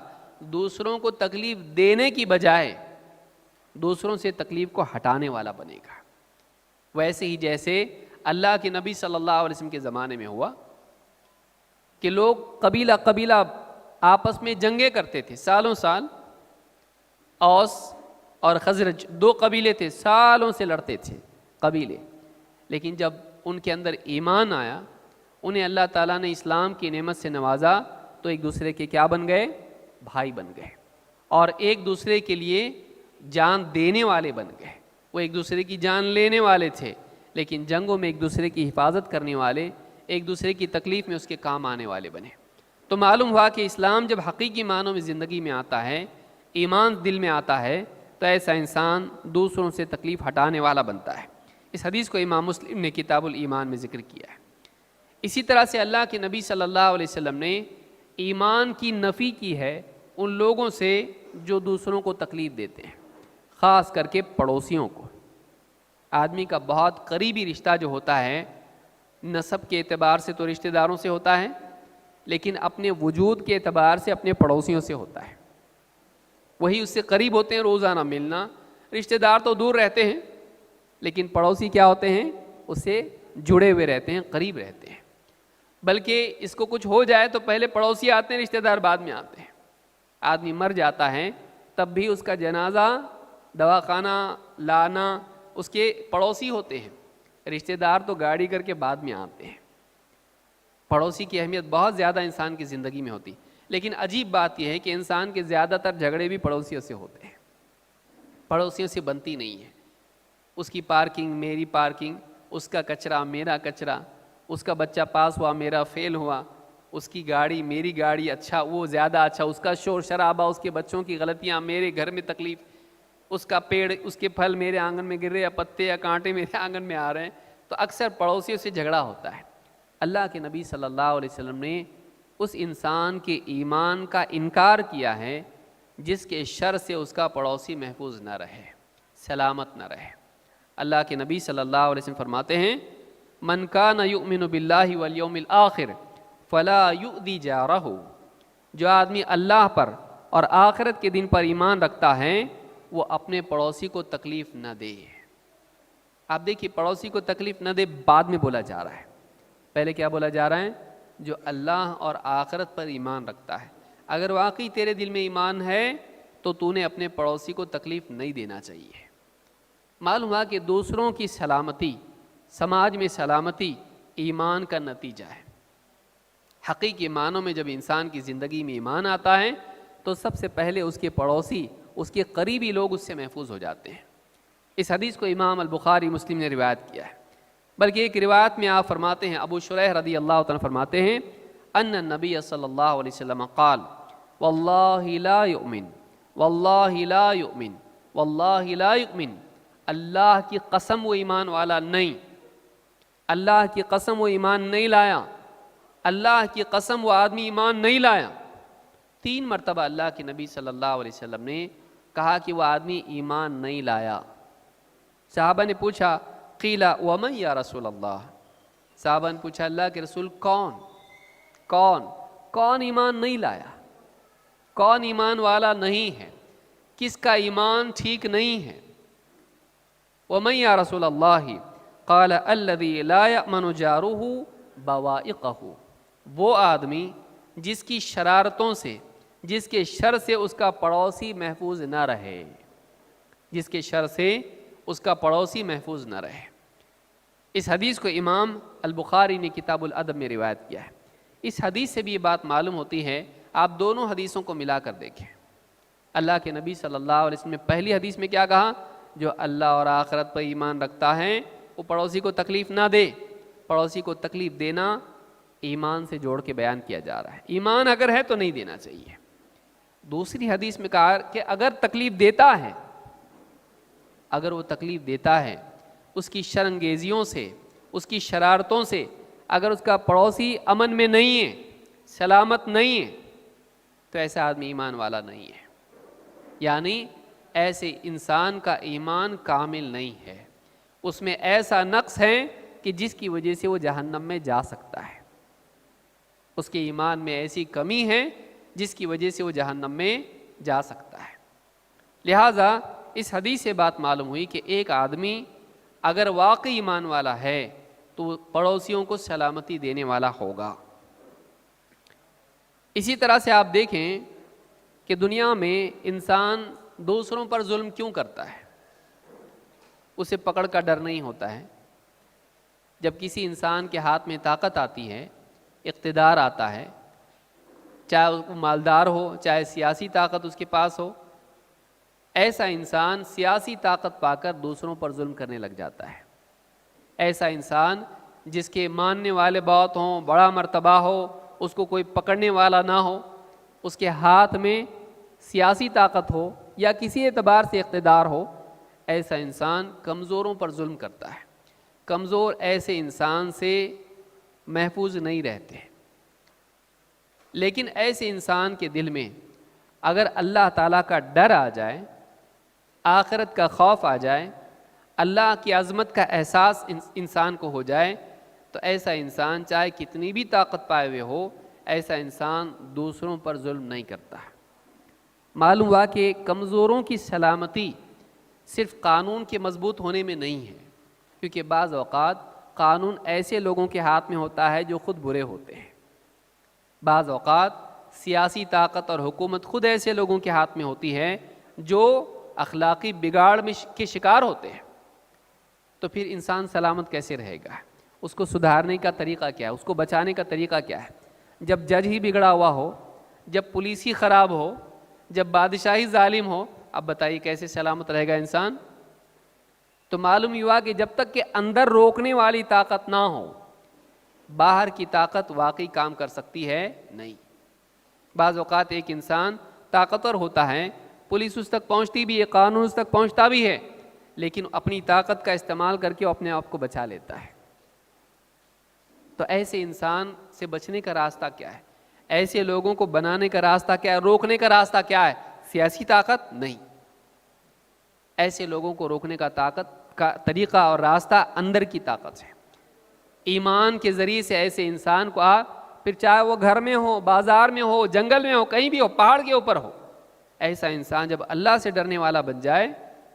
A: دوسروں کو تکلیف دینے کی بجائے دوسروں سے تکلیف کو ہٹانے والا بنے گا۔ ویسے ہی جیسے اللہ کے نبی صلی اللہ علیہ وسلم کے زمانے میں ہوا کہ لوگ قبیلہ قبیلہ آپس میں جنگیں کرتے تھے سالوں سال۔ اوس اور خزرج دو قبیلے تھے، سالوں سے لڑتے تھے قبیلے، لیکن جب ان کے اندر ایمان آیا، انہیں اللہ تعالیٰ نے اسلام کی نعمت سے نوازا تو ایک دوسرے کے کیا بن گئے؟ بھائی بن گئے، اور ایک دوسرے کے لیے جان دینے والے بن گئے۔ وہ ایک دوسرے کی جان لینے والے تھے لیکن جنگوں میں ایک دوسرے کی حفاظت کرنے والے، ایک دوسرے کی تکلیف میں اس کے کام آنے والے بنے۔ تو معلوم ہوا کہ اسلام جب حقیقی معنوں میں زندگی میں آتا ہے، ایمان دل میں آتا ہے، تو ایسا انسان دوسروں سے تکلیف ہٹانے والا بنتا ہے۔ اس حدیث کو امام مسلم نے کتاب الایمان میں ذکر کیا ہے۔ اسی طرح سے اللہ کے نبی صلی اللہ علیہ وسلم نے ایمان کی نفی کی ہے ان لوگوں سے جو دوسروں کو تکلیف دیتے ہیں، خاص کر کے پڑوسیوں کو۔ آدمی کا بہت قریبی رشتہ جو ہوتا ہے، نسب کے اعتبار سے تو رشتہ داروں سے ہوتا ہے، لیکن اپنے وجود کے اعتبار سے اپنے پڑوسیوں سے ہوتا ہے۔ وہی اس سے قریب ہوتے ہیں، روزانہ ملنا۔ رشتہ دار تو دور رہتے ہیں لیکن پڑوسی کیا ہوتے ہیں؟ اس سے جڑے ہوئے رہتے ہیں، قریب رہتے ہیں۔ بلکہ اس کو کچھ ہو جائے تو پہلے پڑوسی آتے ہیں، رشتہ دار بعد میں آتے ہیں۔ آدمی مر جاتا ہے تب بھی اس کا جنازہ، دواخانہ لانا اس کے پڑوسی ہوتے ہیں، رشتہ دار تو گاڑی کر کے بعد میں آتے ہیں۔ پڑوسی کی اہمیت بہت زیادہ انسان کی زندگی میں ہوتی، لیکن عجیب بات یہ ہے کہ انسان کے زیادہ تر جھگڑے بھی پڑوسیوں سے ہوتے ہیں، پڑوسیوں سے بنتی نہیں ہے۔ اس کی پارکنگ میری پارکنگ، اس کا کچرا میرا کچرا، اس کا بچہ پاس ہوا میرا فیل ہوا، اس کی گاڑی میری گاڑی، اچھا وہ زیادہ اچھا، اس کا شور شرابہ، اس کے بچوں کی غلطیاں، میرے گھر میں تکلیف۔ اس کا پیڑ، اس کے پھل میرے آنگن میں گر رہے، یا پتے یا کانٹے میرے آنگن میں آ رہے ہیں، تو اکثر پڑوسیوں سے جھگڑا ہوتا ہے۔ اللہ کے نبی صلی اللہ علیہ وسلم نے اس انسان کے ایمان کا انکار کیا ہے جس کے شر سے اس کا پڑوسی محفوظ نہ رہے، سلامت نہ رہے۔ اللہ کے نبی صلی اللہ علیہ وسلم فرماتے ہیں من کان یؤمن باللہ والیوم الآخر فلا یؤذی جارہ، جو آدمی اللہ پر اور آخرت کے دن پر ایمان رکھتا ہے وہ اپنے پڑوسی کو تکلیف نہ دے۔ آپ دیکھیے، پڑوسی کو تکلیف نہ دے بعد میں بولا جا رہا ہے، پہلے کیا بولا جا رہا ہے؟ جو اللہ اور آخرت پر ایمان رکھتا ہے۔ اگر واقعی تیرے دل میں ایمان ہے تو تو نے اپنے پڑوسی کو تکلیف نہیں دینا چاہیے۔ معلوم ہوا کہ دوسروں کی سلامتی، سماج میں سلامتی ایمان کا نتیجہ ہے۔ حقیقی معنوں میں جب انسان کی زندگی میں ایمان آتا ہے تو سب سے پہلے اس کے پڑوسی، اس کے قریبی لوگ اس سے محفوظ ہو جاتے ہیں۔ اس حدیث کو امام البخاری مسلم نے روایت کیا ہے، بلکہ ایک روایت میں آپ فرماتے ہیں، ابو شریح رضی اللہ تعالیٰ فرماتے ہیں ان النبی صلی اللہ علیہ وسلم قال واللہ لا یؤمن واللہ لا یؤمن واللہ لا یؤمن، اللہ کی قسم وہ ایمان والا نہیں، اللہ کی قسم وہ ایمان نہیں لایا، اللہ کی قسم وہ آدمی ایمان نہیں لایا۔ 3 مرتبہ اللہ کے نبی صلی اللہ علیہ وسلم نے کہا کہ وہ آدمی ایمان نہیں لایا۔ صحابہ نے پوچھا قیل ومن یا رسول اللہ، صحابہ نے پوچھا اللہ کے رسول کون ایمان نہیں لایا، کون ایمان والا نہیں ہے، کس کا ایمان ٹھیک نہیں ہے؟ ومن یا رسول اللہ قال الذی لا یأمن جارہ بوائقہ، وہ آدمی جس کی شرارتوں سے، جس کے شر سے اس کا پڑوسی محفوظ نہ رہے، جس کے شر سے اس کا پڑوسی محفوظ نہ رہے۔ اس حدیث کو امام البخاری نے کتاب الادب میں روایت کیا ہے۔ اس حدیث سے بھی یہ بات معلوم ہوتی ہے، آپ دونوں حدیثوں کو ملا کر دیکھیں۔ اللہ کے نبی صلی اللہ علیہ وسلم نے پہلی حدیث میں کیا کہا؟ جو اللہ اور آخرت پر ایمان رکھتا ہے وہ پڑوسی کو تکلیف نہ دے۔ پڑوسی کو تکلیف دینا ایمان سے جوڑ کے بیان کیا جا رہا ہے، ایمان اگر ہے تو نہیں دینا چاہیے۔ دوسری حدیث میں کہا کہ اگر تکلیف دیتا ہے، اگر وہ تکلیف دیتا ہے اس کی شرانگیزیوں سے، اس کی شرارتوں سے، اگر اس کا پڑوسی امن میں نہیں ہے، سلامت نہیں ہے، تو ایسا آدمی ایمان والا نہیں ہے، یعنی ایسے انسان کا ایمان کامل نہیں ہے، اس میں ایسا نقص ہے کہ جس کی وجہ سے وہ جہنم میں جا سکتا ہے، اس کے ایمان میں ایسی کمی ہے جس کی وجہ سے وہ جہنم میں جا سکتا ہے۔ لہٰذا اس حدیث سے بات معلوم ہوئی کہ ایک آدمی اگر واقعی ایمان والا ہے تو وہ پڑوسیوں کو سلامتی دینے والا ہوگا۔ اسی طرح سے آپ دیکھیں کہ دنیا میں انسان دوسروں پر ظلم کیوں کرتا ہے؟ اسے پکڑ کا ڈر نہیں ہوتا ہے۔ جب کسی انسان کے ہاتھ میں طاقت آتی ہے، اقتدار آتا ہے، چاہے وہ مالدار ہو، چاہے سیاسی طاقت اس کے پاس ہو، ایسا انسان سیاسی طاقت پا کر دوسروں پر ظلم کرنے لگ جاتا ہے۔ ایسا انسان جس کے ماننے والے بہت ہوں، بڑا مرتبہ ہو، اس کو کوئی پکڑنے والا نہ ہو، اس کے ہاتھ میں سیاسی طاقت ہو یا کسی اعتبار سے اقتدار ہو، ایسا انسان کمزوروں پر ظلم کرتا ہے۔ کمزور ایسے انسان سے محفوظ نہیں رہتے۔ لیکن ایسے انسان کے دل میں اگر اللہ تعالیٰ کا ڈر آ جائے، آخرت کا خوف آ جائے، اللہ کی عظمت کا احساس انسان کو ہو جائے، تو ایسا انسان چاہے کتنی بھی طاقت پائے ہوئے ہو، ایسا انسان دوسروں پر ظلم نہیں کرتا۔ معلوم ہوا کہ کمزوروں کی سلامتی صرف قانون کے مضبوط ہونے میں نہیں ہے، کیونکہ بعض اوقات قانون ایسے لوگوں کے ہاتھ میں ہوتا ہے جو خود برے ہوتے ہیں۔ بعض اوقات سیاسی طاقت اور حکومت خود ایسے لوگوں کے ہاتھ میں ہوتی ہے جو اخلاقی بگاڑ کے شکار ہوتے ہیں۔ تو پھر انسان سلامت کیسے رہے گا؟ اس کو سدھارنے کا طریقہ کیا ہے؟ اس کو بچانے کا طریقہ کیا ہے؟ جب جج ہی بگڑا ہوا ہو، جب پولیس ہی خراب ہو، جب بادشاہی ظالم ہو، اب بتائیے کیسے سلامت رہے گا انسان؟ تو معلوم ہوا کہ جب تک کہ اندر روکنے والی طاقت نہ ہو، باہر کی طاقت واقعی کام کر سکتی ہے نہیں۔ بعض اوقات ایک انسان طاقتور ہوتا ہے پولیس اس تک پہنچتی بھی ہے، قانون اس تک پہنچتا بھی ہے، لیکن اپنی طاقت کا استعمال کر کے وہ اپنے آپ کو بچا لیتا ہے۔ تو ایسے انسان سے بچنے کا راستہ کیا ہے؟ ایسے لوگوں کو بنانے کا راستہ کیا ہے؟ روکنے کا راستہ کیا ہے؟ سیاسی طاقت نہیں، ایسے لوگوں کو روکنے کا طاقت کا طریقہ اور راستہ اندر کی طاقت ہے۔ ایمان کے ذریعے سے ایسے انسان کو پھر چاہے وہ گھر میں ہو، بازار میں ہو، جنگل میں ہو، کہیں بھی ہو، پہاڑ کے اوپر ہو، ایسا انسان جب اللہ سے ڈرنے والا بن جائے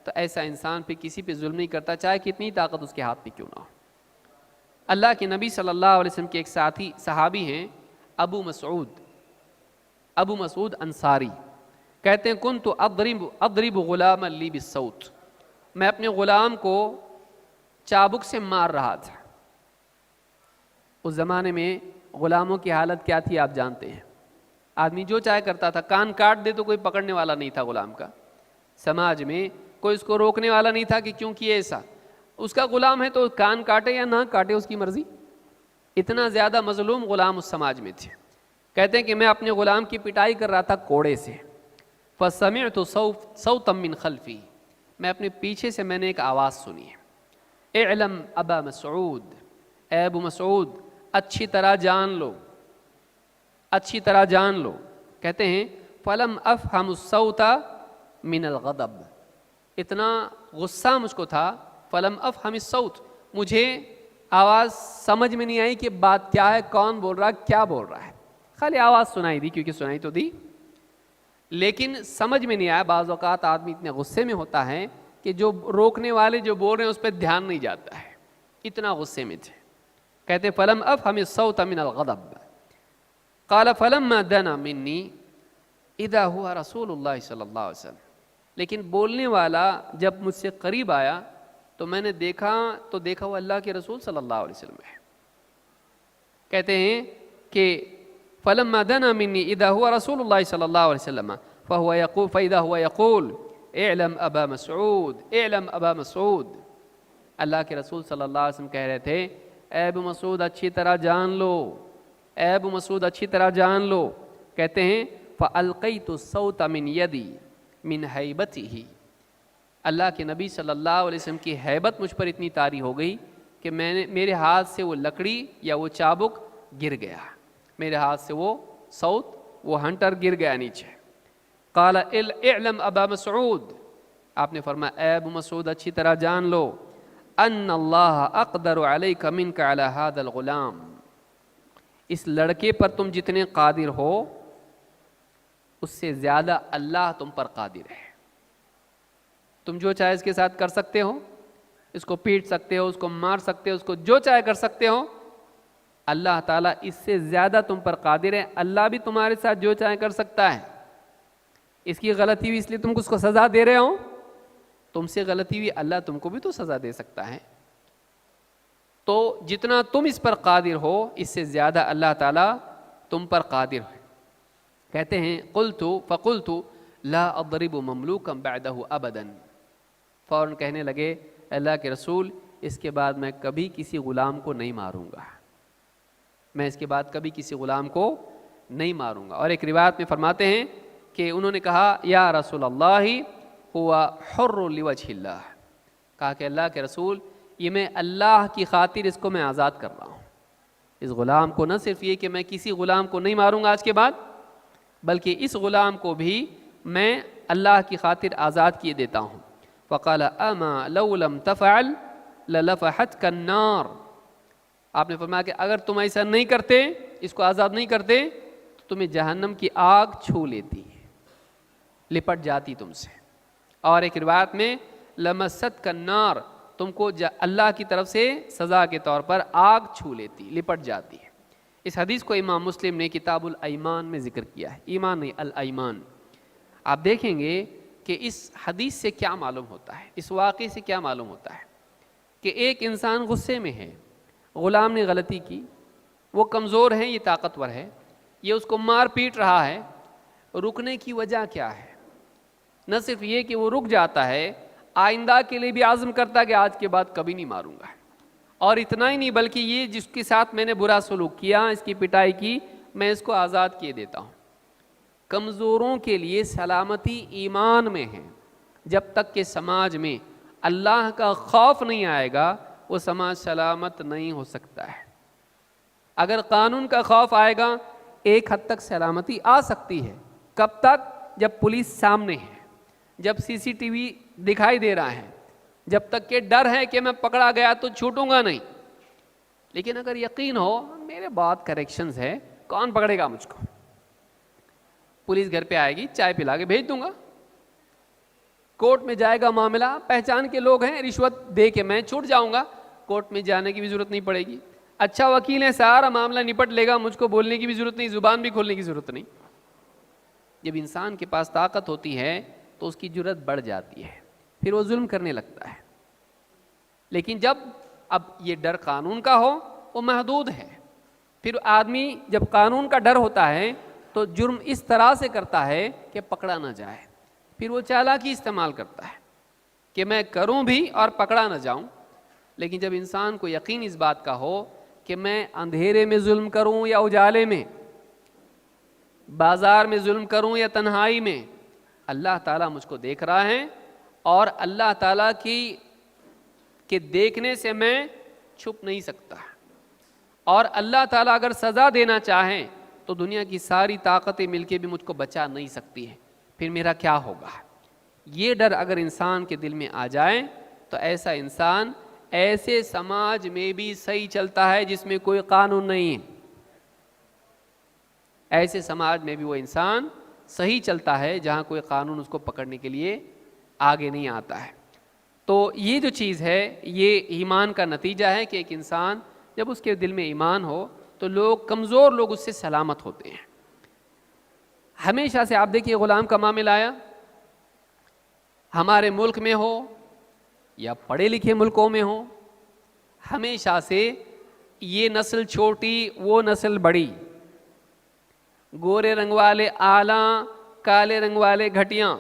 A: تو ایسا انسان پہ کسی پہ ظلم نہیں کرتا، چاہے کتنی طاقت اس کے ہاتھ میں کیوں نہ ہو۔ اللہ کے نبی صلی اللہ علیہ وسلم کے ایک ساتھی صحابی ہیں ابو مسعود انصاری، کہتے ہیں کنت اضرب غلاما لی بالصوت، میں اپنے غلام کو چابک سے مار رہا تھا۔ اس زمانے میں غلاموں کی حالت کیا تھی آپ جانتے ہیں، آدمی جو چاہے کرتا تھا، کان کاٹ دے تو کوئی پکڑنے والا نہیں تھا غلام کا، سماج میں کوئی اس کو روکنے والا نہیں تھا کہ کیوں کیے ایسا، اس کا غلام ہے تو کان کاٹے یا نہ کاٹے اس کی مرضی۔ اتنا زیادہ مظلوم غلام اس سماج میں تھے۔ کہتے ہیں کہ میں اپنے غلام کی پٹائی کر رہا تھا کوڑے سے، فسمعت صوتا من خلفی، میں اپنے پیچھے سے میں نے ایک آواز سنی ہے، اعلم ابا مسعود، اے ابو مسعود اچھی طرح جان لو، اچھی طرح جان لو۔ کہتے ہیں فلم افہم الصوت من الغضب، اتنا غصہ مجھ کو تھا، فلم افہم الصوت، مجھے آواز سمجھ میں نہیں آئی کہ بات کیا ہے، کون بول رہا ہے، کیا بول رہا ہے، خالی آواز سنائی دی، کیونکہ سنائی تو دی لیکن سمجھ میں نہیں آیا۔ بعض اوقات آدمی اتنے غصے میں ہوتا ہے کہ جو روکنے والے جو بول رہے ہیں اس پہ دھیان نہیں جاتا ہے، اتنا غصے میں تھے۔ کہتے ہیں فلم افہم الصوت من الغضب قال فلما دنا منی اذا هو رسول اللہ صلی اللہ علیہ وسلم، لیکن بولنے والا جب مجھ سے قریب آیا تو میں نے دیکھا وہ اللہ کے رسول صلی اللہ علیہ وسلم ہے۔ کہتے ہیں کہ فلما دنا منی اذا هو رسول اللہ صلی اللہ علیہ وسلم فاذا هو يقول اعلم ابا مسعود اعلم ابا مسعود، اللہ کے رسول صلی اللہ علیہ وسلم کہہ رہے تھے اے ابو مسعود اچھی طرح جان لو، اے ابو مسعود اچھی طرح جان لو۔ کہتے ہیں فَأَلْقَيْتُ الصَّوْتَ مِنْ يَدِي مِنْ حَيْبَتِهِ، اللہ کے نبی صلی اللہ علیہ وسلم کی ہیبت مجھ پر اتنی طاری ہو گئی کہ میرے ہاتھ سے وہ لکڑی یا وہ چابک گر گیا، میرے ہاتھ سے وہ صوت، وہ ہنٹر گر گیا نیچے۔ قال اعلم ابا مسعود، آپ نے فرمایا اے ابو مسعود اچھی طرح جان لو ان اللہ اقدر علیک منک علی ھذا الغلام، اس لڑکے پر تم جتنے قادر ہو اس سے زیادہ اللہ تم پر قادر ہے۔ تم جو چاہے اس کے ساتھ کر سکتے ہو، اس کو پیٹ سکتے ہو، اس کو مار سکتے ہو، اس کو جو چاہے کر سکتے ہو، اللہ تعالیٰ اس سے زیادہ تم پر قادر ہے۔ اللہ بھی تمہارے ساتھ جو چاہے کر سکتا ہے، اس کی غلطی ہوئی اس لیے تم کو اس کو سزا دے رہے ہو، تم سے غلطی ہوئی اللہ تم کو بھی تو سزا دے سکتا ہے۔ تو جتنا تم اس پر قادر ہو اس سے زیادہ اللہ تعالیٰ تم پر قادر ہے۔ کہتے ہیں فقلت لا اضرب مملوکا بعدہ ابدا، فوراً کہنے لگے اللہ کے رسول اس کے بعد میں کبھی کسی غلام کو نہیں ماروں گا، میں اس کے بعد کبھی کسی غلام کو نہیں ماروں گا۔ اور ایک روایت میں فرماتے ہیں کہ انہوں نے کہا یا رسول اللہ ہوا حر لوجہ اللہ، کہا کہ اللہ کے رسول یہ میں اللہ کی خاطر اس کو میں آزاد کر رہا ہوں، اس غلام کو نہ صرف یہ کہ میں کسی غلام کو نہیں ماروں گا آج کے بعد، بلکہ اس غلام کو بھی میں اللہ کی خاطر آزاد کیے دیتا ہوں۔ فقال اما لو لم تفعل للفحتک النار، آپ نے فرمایا کہ اگر تم ایسا نہیں کرتے، اس کو آزاد نہیں کرتے، تو تمہیں جہنم کی آگ چھو لیتی، لپٹ جاتی تم سے۔ اور ایک روایت میں لمستک النار، تم کو اللہ کی طرف سے سزا کے طور پر آگ چھو لیتی، لپٹ جاتی ہے۔ اس حدیث کو امام مسلم نے کتاب الایمان میں ذکر کیا ہے، ایمان نہیں الایمان۔ آپ دیکھیں گے کہ اس حدیث سے کیا معلوم ہوتا ہے، اس واقعے سے کیا معلوم ہوتا ہے کہ ایک انسان غصے میں ہے، غلام نے غلطی کی، وہ کمزور ہے، یہ طاقتور ہے، یہ اس کو مار پیٹ رہا ہے، رکنے کی وجہ کیا ہے؟ نہ صرف یہ کہ وہ رک جاتا ہے، آئندہ کے لیے بھی عزم کرتا ہے کہ آج کے بعد کبھی نہیں ماروں گا، اور اتنا ہی نہیں بلکہ یہ جس کے ساتھ میں نے برا سلوک کیا، اس کی پٹائی کی، میں اس کو آزاد کیے دیتا ہوں۔ کمزوروں کے لیے سلامتی ایمان میں ہے. جب تک کہ سماج میں اللہ کا خوف نہیں آئے گا وہ سماج سلامت نہیں ہو سکتا ہے. اگر قانون کا خوف آئے گا ایک حد تک سلامتی آ سکتی ہے. کب تک؟ جب پولیس سامنے ہے, جب سی سی ٹی وی دکھائی دے رہا ہے, جب تک کہ ڈر ہے کہ میں پکڑا گیا تو چھوٹوں گا نہیں. لیکن اگر یقین ہو میرے بہت کریکشنز ہے, کون پکڑے گا مجھ کو, پولیس گھر پہ آئے گی, چائے پلا کے بھیج دوں گا, کورٹ میں جائے گا معاملہ, پہچان کے لوگ ہیں, رشوت دے کے میں چھوٹ جاؤں گا, کورٹ میں جانے کی بھی ضرورت نہیں پڑے گی. اچھا وکیل ہے, سارا معاملہ نپٹ لے گا, مجھ کو بولنے کی بھی ضرورت نہیں, زبان بھی کھولنے کی ضرورت نہیں. جب انسان کے پاس طاقت ہوتی ہے تو اس کی جرت بڑھ جاتی ہے, پھر وہ ظلم کرنے لگتا ہے. لیکن جب اب یہ ڈر قانون کا ہو وہ محدود ہے, پھر آدمی جب قانون کا ڈر ہوتا ہے تو جرم اس طرح سے کرتا ہے کہ پکڑا نہ جائے, پھر وہ چالاکی استعمال کرتا ہے کہ میں کروں بھی اور پکڑا نہ جاؤں. لیکن جب انسان کو یقین اس بات کا ہو کہ میں اندھیرے میں ظلم کروں یا اجالے میں, بازار میں ظلم کروں یا تنہائی میں, اللہ تعالیٰ مجھ کو دیکھ رہا ہے اور اللہ تعالیٰ کی کہ دیکھنے سے میں چھپ نہیں سکتا, اور اللہ تعالیٰ اگر سزا دینا چاہیں تو دنیا کی ساری طاقتیں مل کے بھی مجھ کو بچا نہیں سکتی ہیں, پھر میرا کیا ہوگا. یہ ڈر اگر انسان کے دل میں آ جائے تو ایسا انسان ایسے سماج میں بھی صحیح چلتا ہے جس میں کوئی قانون نہیں ہے, ایسے سماج میں بھی وہ انسان صحیح چلتا ہے جہاں کوئی قانون اس کو پکڑنے کے لیے آگے نہیں آتا ہے. تو یہ جو چیز ہے یہ ایمان کا نتیجہ ہے کہ ایک انسان جب اس کے دل میں ایمان ہو تو لوگ, کمزور لوگ اس سے سلامت ہوتے ہیں. ہمیشہ سے آپ دیکھیے غلام کا معاملہ آیا, ہمارے ملک میں ہو یا پڑھے لکھے ملکوں میں ہو, ہمیشہ سے یہ نسل چھوٹی وہ نسل بڑی, گورے رنگ والے اعلیٰ, کالے رنگ والے گھٹیاں.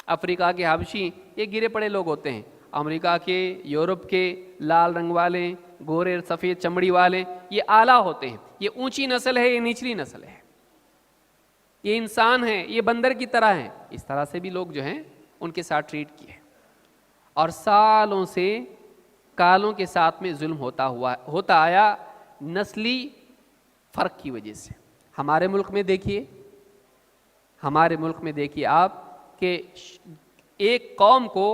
A: افریقہ کے حبشی یہ گرے پڑے لوگ ہوتے ہیں, امریکہ کے, یورپ کے لال رنگ والے, گورے سفید چمڑی والے, یہ اعلیٰ ہوتے ہیں. یہ اونچی نسل ہے, یہ نچلی نسل ہے, یہ انسان ہے, یہ بندر کی طرح ہے. اس طرح سے بھی لوگ جو ہیں ان کے ساتھ ٹریٹ کیے, اور سالوں سے کالوں کے ساتھ میں ظلم ہوتا آیا نسلی فرق کی وجہ سے. ہمارے ملک میں دیکھیے, ہمارے ملک میں دیکھیے آپ کہ ایک قوم کو,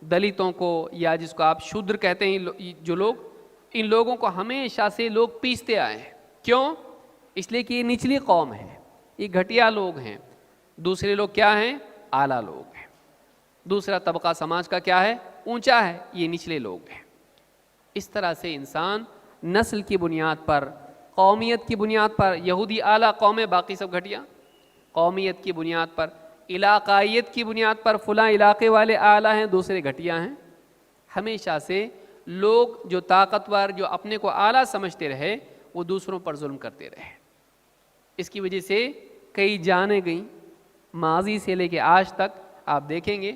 A: دلتوں کو, یا جس کو آپ شودر کہتے ہیں جو لوگ, ان لوگوں کو ہمیشہ سے لوگ پیستے آئے ہیں. کیوں؟ اس لیے کہ یہ نچلی قوم ہے, یہ گھٹیا لوگ ہیں. دوسرے لوگ کیا ہیں؟ اعلیٰ لوگ ہیں. دوسرا طبقہ سماج کا کیا ہے؟ اونچا ہے, یہ نچلے لوگ ہیں. اس طرح سے انسان نسل کی بنیاد پر, قومیت کی بنیاد پر, یہودی اعلیٰ قوم ہے باقی سب گھٹیا, قومیت کی بنیاد پر, علاقائیت کی بنیاد پر فلاں علاقے والے اعلیٰ ہیں دوسرے گھٹیا ہیں. ہمیشہ سے لوگ جو طاقتور, جو اپنے کو اعلیٰ سمجھتے رہے, وہ دوسروں پر ظلم کرتے رہے. اس کی وجہ سے کئی جانیں گئیں ماضی سے لے کے آج تک. آپ دیکھیں گے,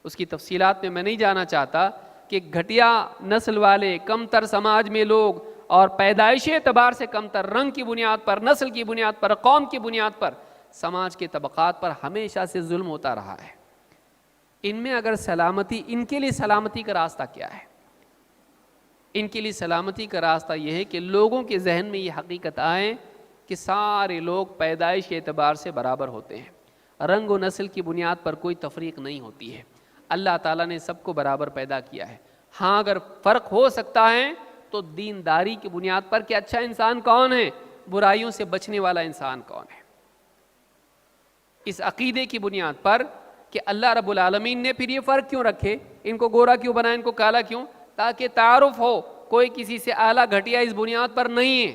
A: اس کی تفصیلات میں نہیں جانا چاہتا, کہ گھٹیا نسل والے, کم تر سماج میں لوگ, اور پیدائشی اعتبار سے کم تر, رنگ کی بنیاد پر, نسل کی بنیاد پر, قوم کی بنیاد پر, سماج کے طبقات پر ہمیشہ سے ظلم ہوتا رہا ہے. ان میں اگر سلامتی, ان کے لیے سلامتی کا راستہ کیا ہے؟ ان کے لیے سلامتی کا راستہ یہ ہے کہ لوگوں کے ذہن میں یہ حقیقت آئے کہ سارے لوگ پیدائش کے اعتبار سے برابر ہوتے ہیں, رنگ و نسل کی بنیاد پر کوئی تفریق نہیں ہوتی ہے. اللہ تعالیٰ نے سب کو برابر پیدا کیا ہے. ہاں اگر فرق ہو سکتا ہے تو دینداری کی بنیاد پر کہ اچھا انسان کون ہے, برائیوں سے بچنے والا انسان کون ہے, اس عقیدے کی بنیاد پر کہ اللہ رب العالمین نے پھر یہ فرق کیوں رکھے, ان کو گورا کیوں بنایا, ان کو کالا کیوں, تاکہ تعارف ہو. کوئی کسی سے اعلیٰ گھٹیا اس بنیاد پر نہیں ہے.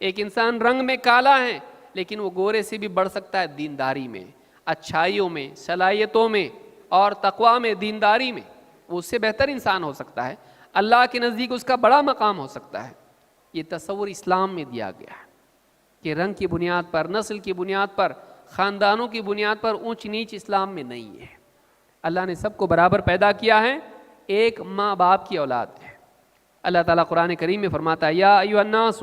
A: ایک انسان رنگ میں کالا ہے لیکن وہ گورے سے بھی بڑھ سکتا ہے دینداری میں, اچھائیوں میں, صلاحیتوں میں, اور تقویٰ میں, دینداری میں. وہ اس سے بہتر انسان ہو سکتا ہے, اللہ کے نزدیک اس کا بڑا مقام ہو سکتا ہے. یہ تصور اسلام میں دیا گیا ہے کہ رنگ کی بنیاد پر, نسل کی بنیاد پر, خاندانوں کی بنیاد پر اونچ نیچ اسلام میں نہیں ہے. اللہ نے سب کو برابر پیدا کیا ہے, ایک ماں باپ کی اولاد ہے. اللہ تعالیٰ قرآن کریم میں فرماتا ہے, یا ایھا الناس,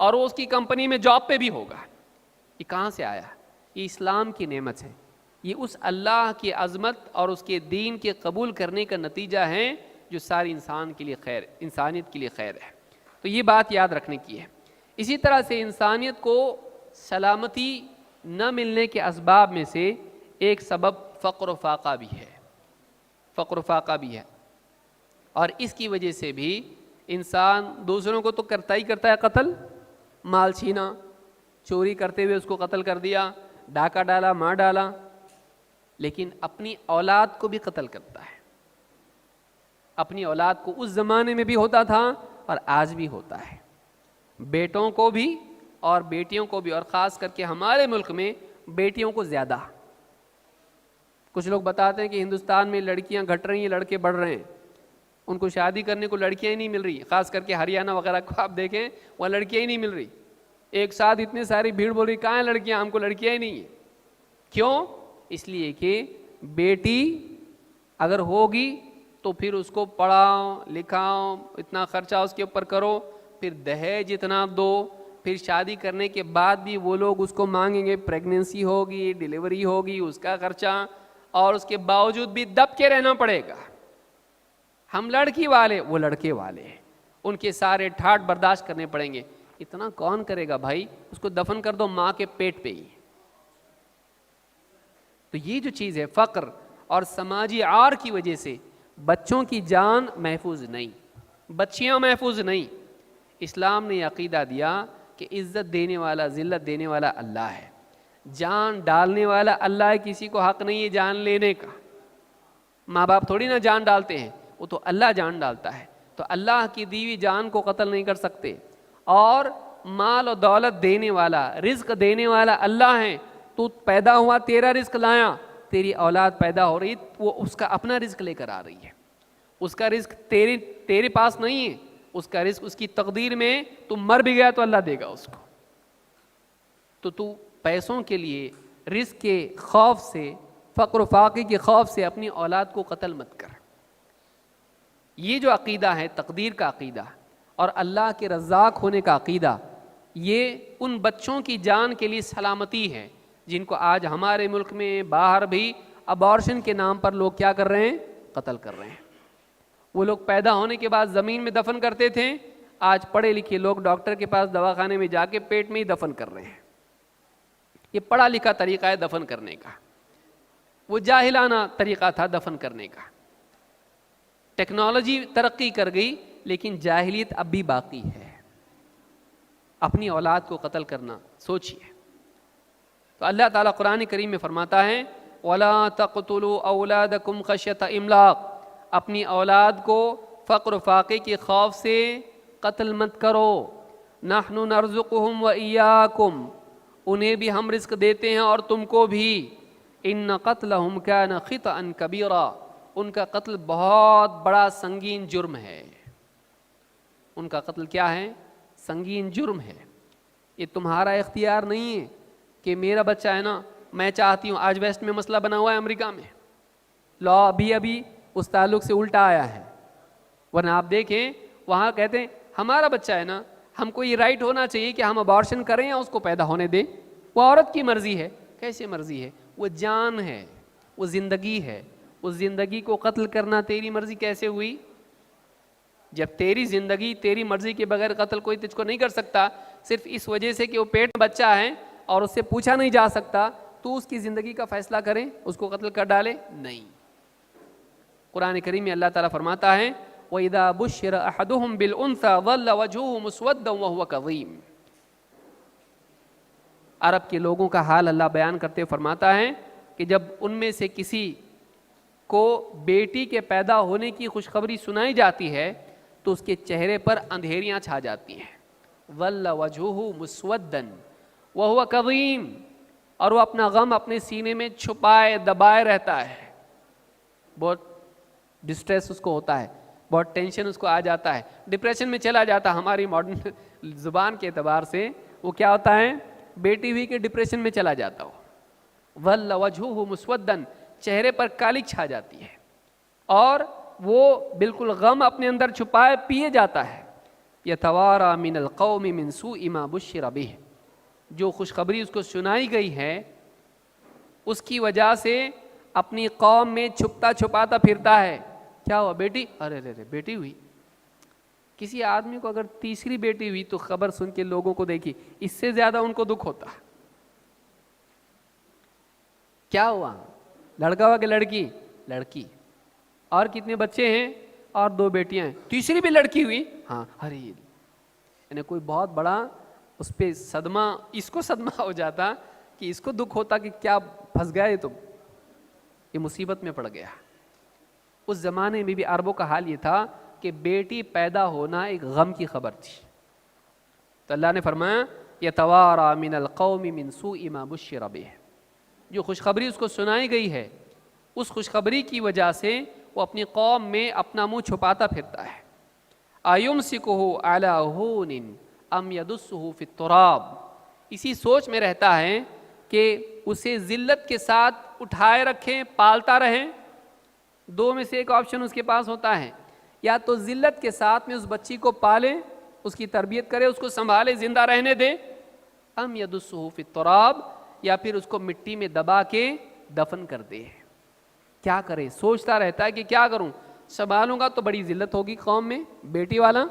A: اور وہ اس کی کمپنی میں جاب پہ بھی ہوگا. یہ کہاں سے آیا؟ یہ اسلام کی نعمت ہے. یہ اس اللہ کی عظمت اور اس کے دین کے قبول کرنے کا نتیجہ ہے جو ساری انسانیت کے لیے خیر ہے. تو یہ بات یاد رکھنے کی ہے. اسی طرح سے انسانیت کو سلامتی نہ ملنے کے اسباب میں سے ایک سبب فقر و فاقہ بھی ہے. فقر و فاقہ بھی ہے، اور اس کی وجہ سے بھی انسان دوسروں کو تو کرتا ہی کرتا ہے قتل. مال چھینا، چوری کرتے ہوئے اس کو قتل کر دیا، ڈاکہ ڈالا، مار ڈالا، لیکن اپنی اولاد کو بھی قتل کرتا ہے. اپنی اولاد کو اس زمانے میں بھی ہوتا تھا اور آج بھی ہوتا ہے. بیٹوں کو بھی اور بیٹیوں کو بھی، اور خاص کر کے ہمارے ملک میں بیٹیوں کو زیادہ. کچھ لوگ بتاتے ہیں کہ ہندوستان میں لڑکیاں گھٹ رہی ہیں، لڑکے بڑھ رہے ہیں. ان کو شادی کرنے کو لڑکیاں ہی نہیں مل رہی. خاص کر کے ہریانہ وغیرہ کو آپ دیکھیں، وہاں لڑکیاں ہی نہیں مل رہی. ایک ساتھ اتنے ساری بھیڑ بول رہی کہاں ہیں لڑکیاں، ہم کو لڑکیاں ہی نہیں ہیں. کیوں؟ اس لیے کہ بیٹی اگر ہوگی تو پھر اس کو پڑھاؤ لکھاؤ، اتنا خرچہ اس کے اوپر کرو، پھر دہیج اتنا دو، پھر شادی کرنے کے بعد بھی وہ لوگ اس کو مانگیں گے، پریگننسی ہوگی، ڈیلیوری ہوگی، اس کا خرچہ، اور اس کے باوجود بھی دب کے رہنا پڑے گا. ہم لڑکی والے، وہ لڑکے والے، ان کے سارے ٹھاٹ برداشت کرنے پڑیں گے. اتنا کون کرے گا بھائی؟ اس کو دفن کر دو ماں کے پیٹ پہ ہی. تو یہ جو چیز ہے فقر اور سماجی عار کی وجہ سے بچوں کی جان محفوظ نہیں، بچیاں محفوظ نہیں. اسلام نے عقیدہ دیا کہ عزت دینے والا، ذلت دینے والا اللہ ہے، جان ڈالنے والا اللہ ہے. کسی کو حق نہیں ہے جان لینے کا. ماں باپ تھوڑی نہ جان ڈالتے ہیں، وہ تو اللہ جان ڈالتا ہے. تو اللہ کی دیوی جان کو قتل نہیں کر سکتے. اور مال و دولت دینے والا، رزق دینے والا اللہ ہے. تو پیدا ہوا، تیرا رزق لایا، تیری اولاد پیدا ہو رہی، وہ اس کا اپنا رزق لے کر آ رہی ہے. اس کا رزق تیرے پاس نہیں ہے، اس کا رزق اس کی تقدیر میں. تو مر بھی گیا تو اللہ دے گا اس کو. تو پیسوں کے لیے، رزق کے خوف سے، فقر و فاقے کے خوف سے اپنی اولاد کو قتل مت کر. یہ جو عقیدہ ہے تقدیر کا عقیدہ اور اللہ کے رزاق ہونے کا عقیدہ، یہ ان بچوں کی جان کے لیے سلامتی ہے جن کو آج ہمارے ملک میں باہر بھی ابارشن کے نام پر لوگ کیا کر رہے ہیں؟ قتل کر رہے ہیں. وہ لوگ پیدا ہونے کے بعد زمین میں دفن کرتے تھے، آج پڑھے لکھے لوگ ڈاکٹر کے پاس دواخانے میں جا کے پیٹ میں ہی دفن کر رہے ہیں. یہ پڑھا لکھا طریقہ ہے دفن کرنے کا، وہ جاہلانہ طریقہ تھا دفن کرنے کا. ٹیکنالوجی ترقی کر گئی لیکن جاہلیت اب بھی باقی ہے. اپنی اولاد کو قتل کرنا، سوچئے. تو اللہ تعالیٰ قرآن کریم میں فرماتا ہے وَلَا تَقْتُلُوا أَوْلَادَكُمْ خَشْيَةَ إِمْلَاقٍ، اپنی اولاد کو فقر و فاقے کے خوف سے قتل مت کرو. نَحْنُ نَرْزُقُهُمْ وَإِيَّاكُمْ، انہیں بھی ہم رزق دیتے ہیں اور تم کو بھی. إِنَّ قَتْلَهُمْ كَانَ خِطْئًا كَبِيرًا، ان کا قتل بہت بڑا سنگین جرم ہے. ان کا قتل کیا ہے؟ سنگین جرم ہے. یہ تمہارا اختیار نہیں ہے کہ میرا بچہ ہے نا، میں چاہتی ہوں. آج ویسٹ میں مسئلہ بنا ہوا ہے امریکہ میں، لا ابھی اس تعلق سے الٹا آیا ہے. ورنہ آپ دیکھیں وہاں کہتے ہیں ہمارا بچہ ہے نا، ہم کو یہ رائٹ ہونا چاہیے کہ ہم ابارشن کریں یا اس کو پیدا ہونے دیں. وہ عورت کی مرضی ہے. کیسے مرضی ہے؟ وہ جان ہے، وہ زندگی ہے. اس زندگی کو قتل کرنا تیری مرضی کیسے ہوئی؟ جب تیری زندگی تیری مرضی کے بغیر قتل کوئی تجھ کو نہیں کر سکتا، صرف اس وجہ سے کہ وہ پیٹ میں بچہ ہے اور اس سے پوچھا نہیں جا سکتا، تو اس کی زندگی کا فیصلہ کریں، اس کو قتل کر ڈالے؟ نہیں. قرآن کریم میں اللہ تعالیٰ فرماتا ہے وَإِذَا بُشِّرَ أَحَدُهُمْ بِالْأُنثَىٰ ظَلَّ وَجْهُهُ مُسْوَدًّا وَهُوَ كَظِيمٌ. عرب کے لوگوں کا حال اللہ بیان کرتے فرماتا ہے کہ جب ان میں سے کسی کو بیٹی کے پیدا ہونے کی خوشخبری سنائی جاتی ہے تو اس کے چہرے پر اندھیریاں چھا جاتی ہیں. وَلَّ وَجْهُهُ مُسْوَدًّا وَهُوَ كَظِيمٌ، اور وہ اپنا غم اپنے سینے میں چھپائے دبائے رہتا ہے. بہت ڈسٹریس اس کو ہوتا ہے، بہت ٹینشن اس کو آ جاتا ہے، ڈپریشن میں چلا جاتا ہے. ہماری ماڈرن زبان کے اعتبار سے وہ کیا ہوتا ہے؟ بیٹی ہوئی کے ڈپریشن میں چلا جاتا ہو. وَلَّ وَجْهُهُ مُسْوَدًّا، چہرے پر کالک چھا جاتی ہے اور وہ بالکل غم اپنے اندر چھپائے پیے جاتا ہے. یتوارا من القوم من سوء ما بشر بہ، جو خوشخبری اس کو سنائی گئی ہے اس کی وجہ سے اپنی قوم میں چھپتا چھپاتا پھرتا ہے. کیا ہوا بیٹی؟ ارے رے بیٹی ہوئی. کسی آدمی کو اگر تیسری بیٹی ہوئی تو خبر سن کے لوگوں کو دیکھی، اس سے زیادہ ان کو دکھ ہوتا. کیا ہوا؟ لڑکا ہوا کہ لڑکی؟ لڑکی. اور کتنے بچے ہیں؟ اور 2 بیٹیاں ہیں. تیسری بھی لڑکی ہوئی. ہاں. ارے یعنی کوئی بہت بڑا اس پہ صدمہ، اس کو صدمہ ہو جاتا کہ اس کو دکھ ہوتا کہ کیا پھنس گیا تو یہ مصیبت میں پڑ گیا. اس زمانے میں بھی عربوں کا حال یہ تھا کہ بیٹی پیدا ہونا ایک غم کی خبر تھی. تو اللہ نے فرمایا یتوارا من القوم من سوء ما بشر بہ، جو خوشخبری اس کو سنائی گئی ہے اس خوشخبری کی وجہ سے وہ اپنی قوم میں اپنا منہ چھپاتا پھرتا ہے. ایمسکہ علی ہون ام یدسہ فی التراب، اسی سوچ میں رہتا ہے کہ اسے ذلت کے ساتھ اٹھائے رکھیں، پالتا رہیں. 2 میں سے ایک آپشن اس کے پاس ہوتا ہے، یا تو ذلت کے ساتھ میں اس بچی کو پالے، اس کی تربیت کرے، اس کو سنبھالے، زندہ رہنے دے، ام یدسہ فی التراب، یا پھر اس کو مٹی میں دبا کے دفن کر دے. کیا کرے؟ سوچتا رہتا ہے کہ کیا کروں، سنبھالوں گا تو بڑی ذلت ہوگی قوم میں بیٹی والا،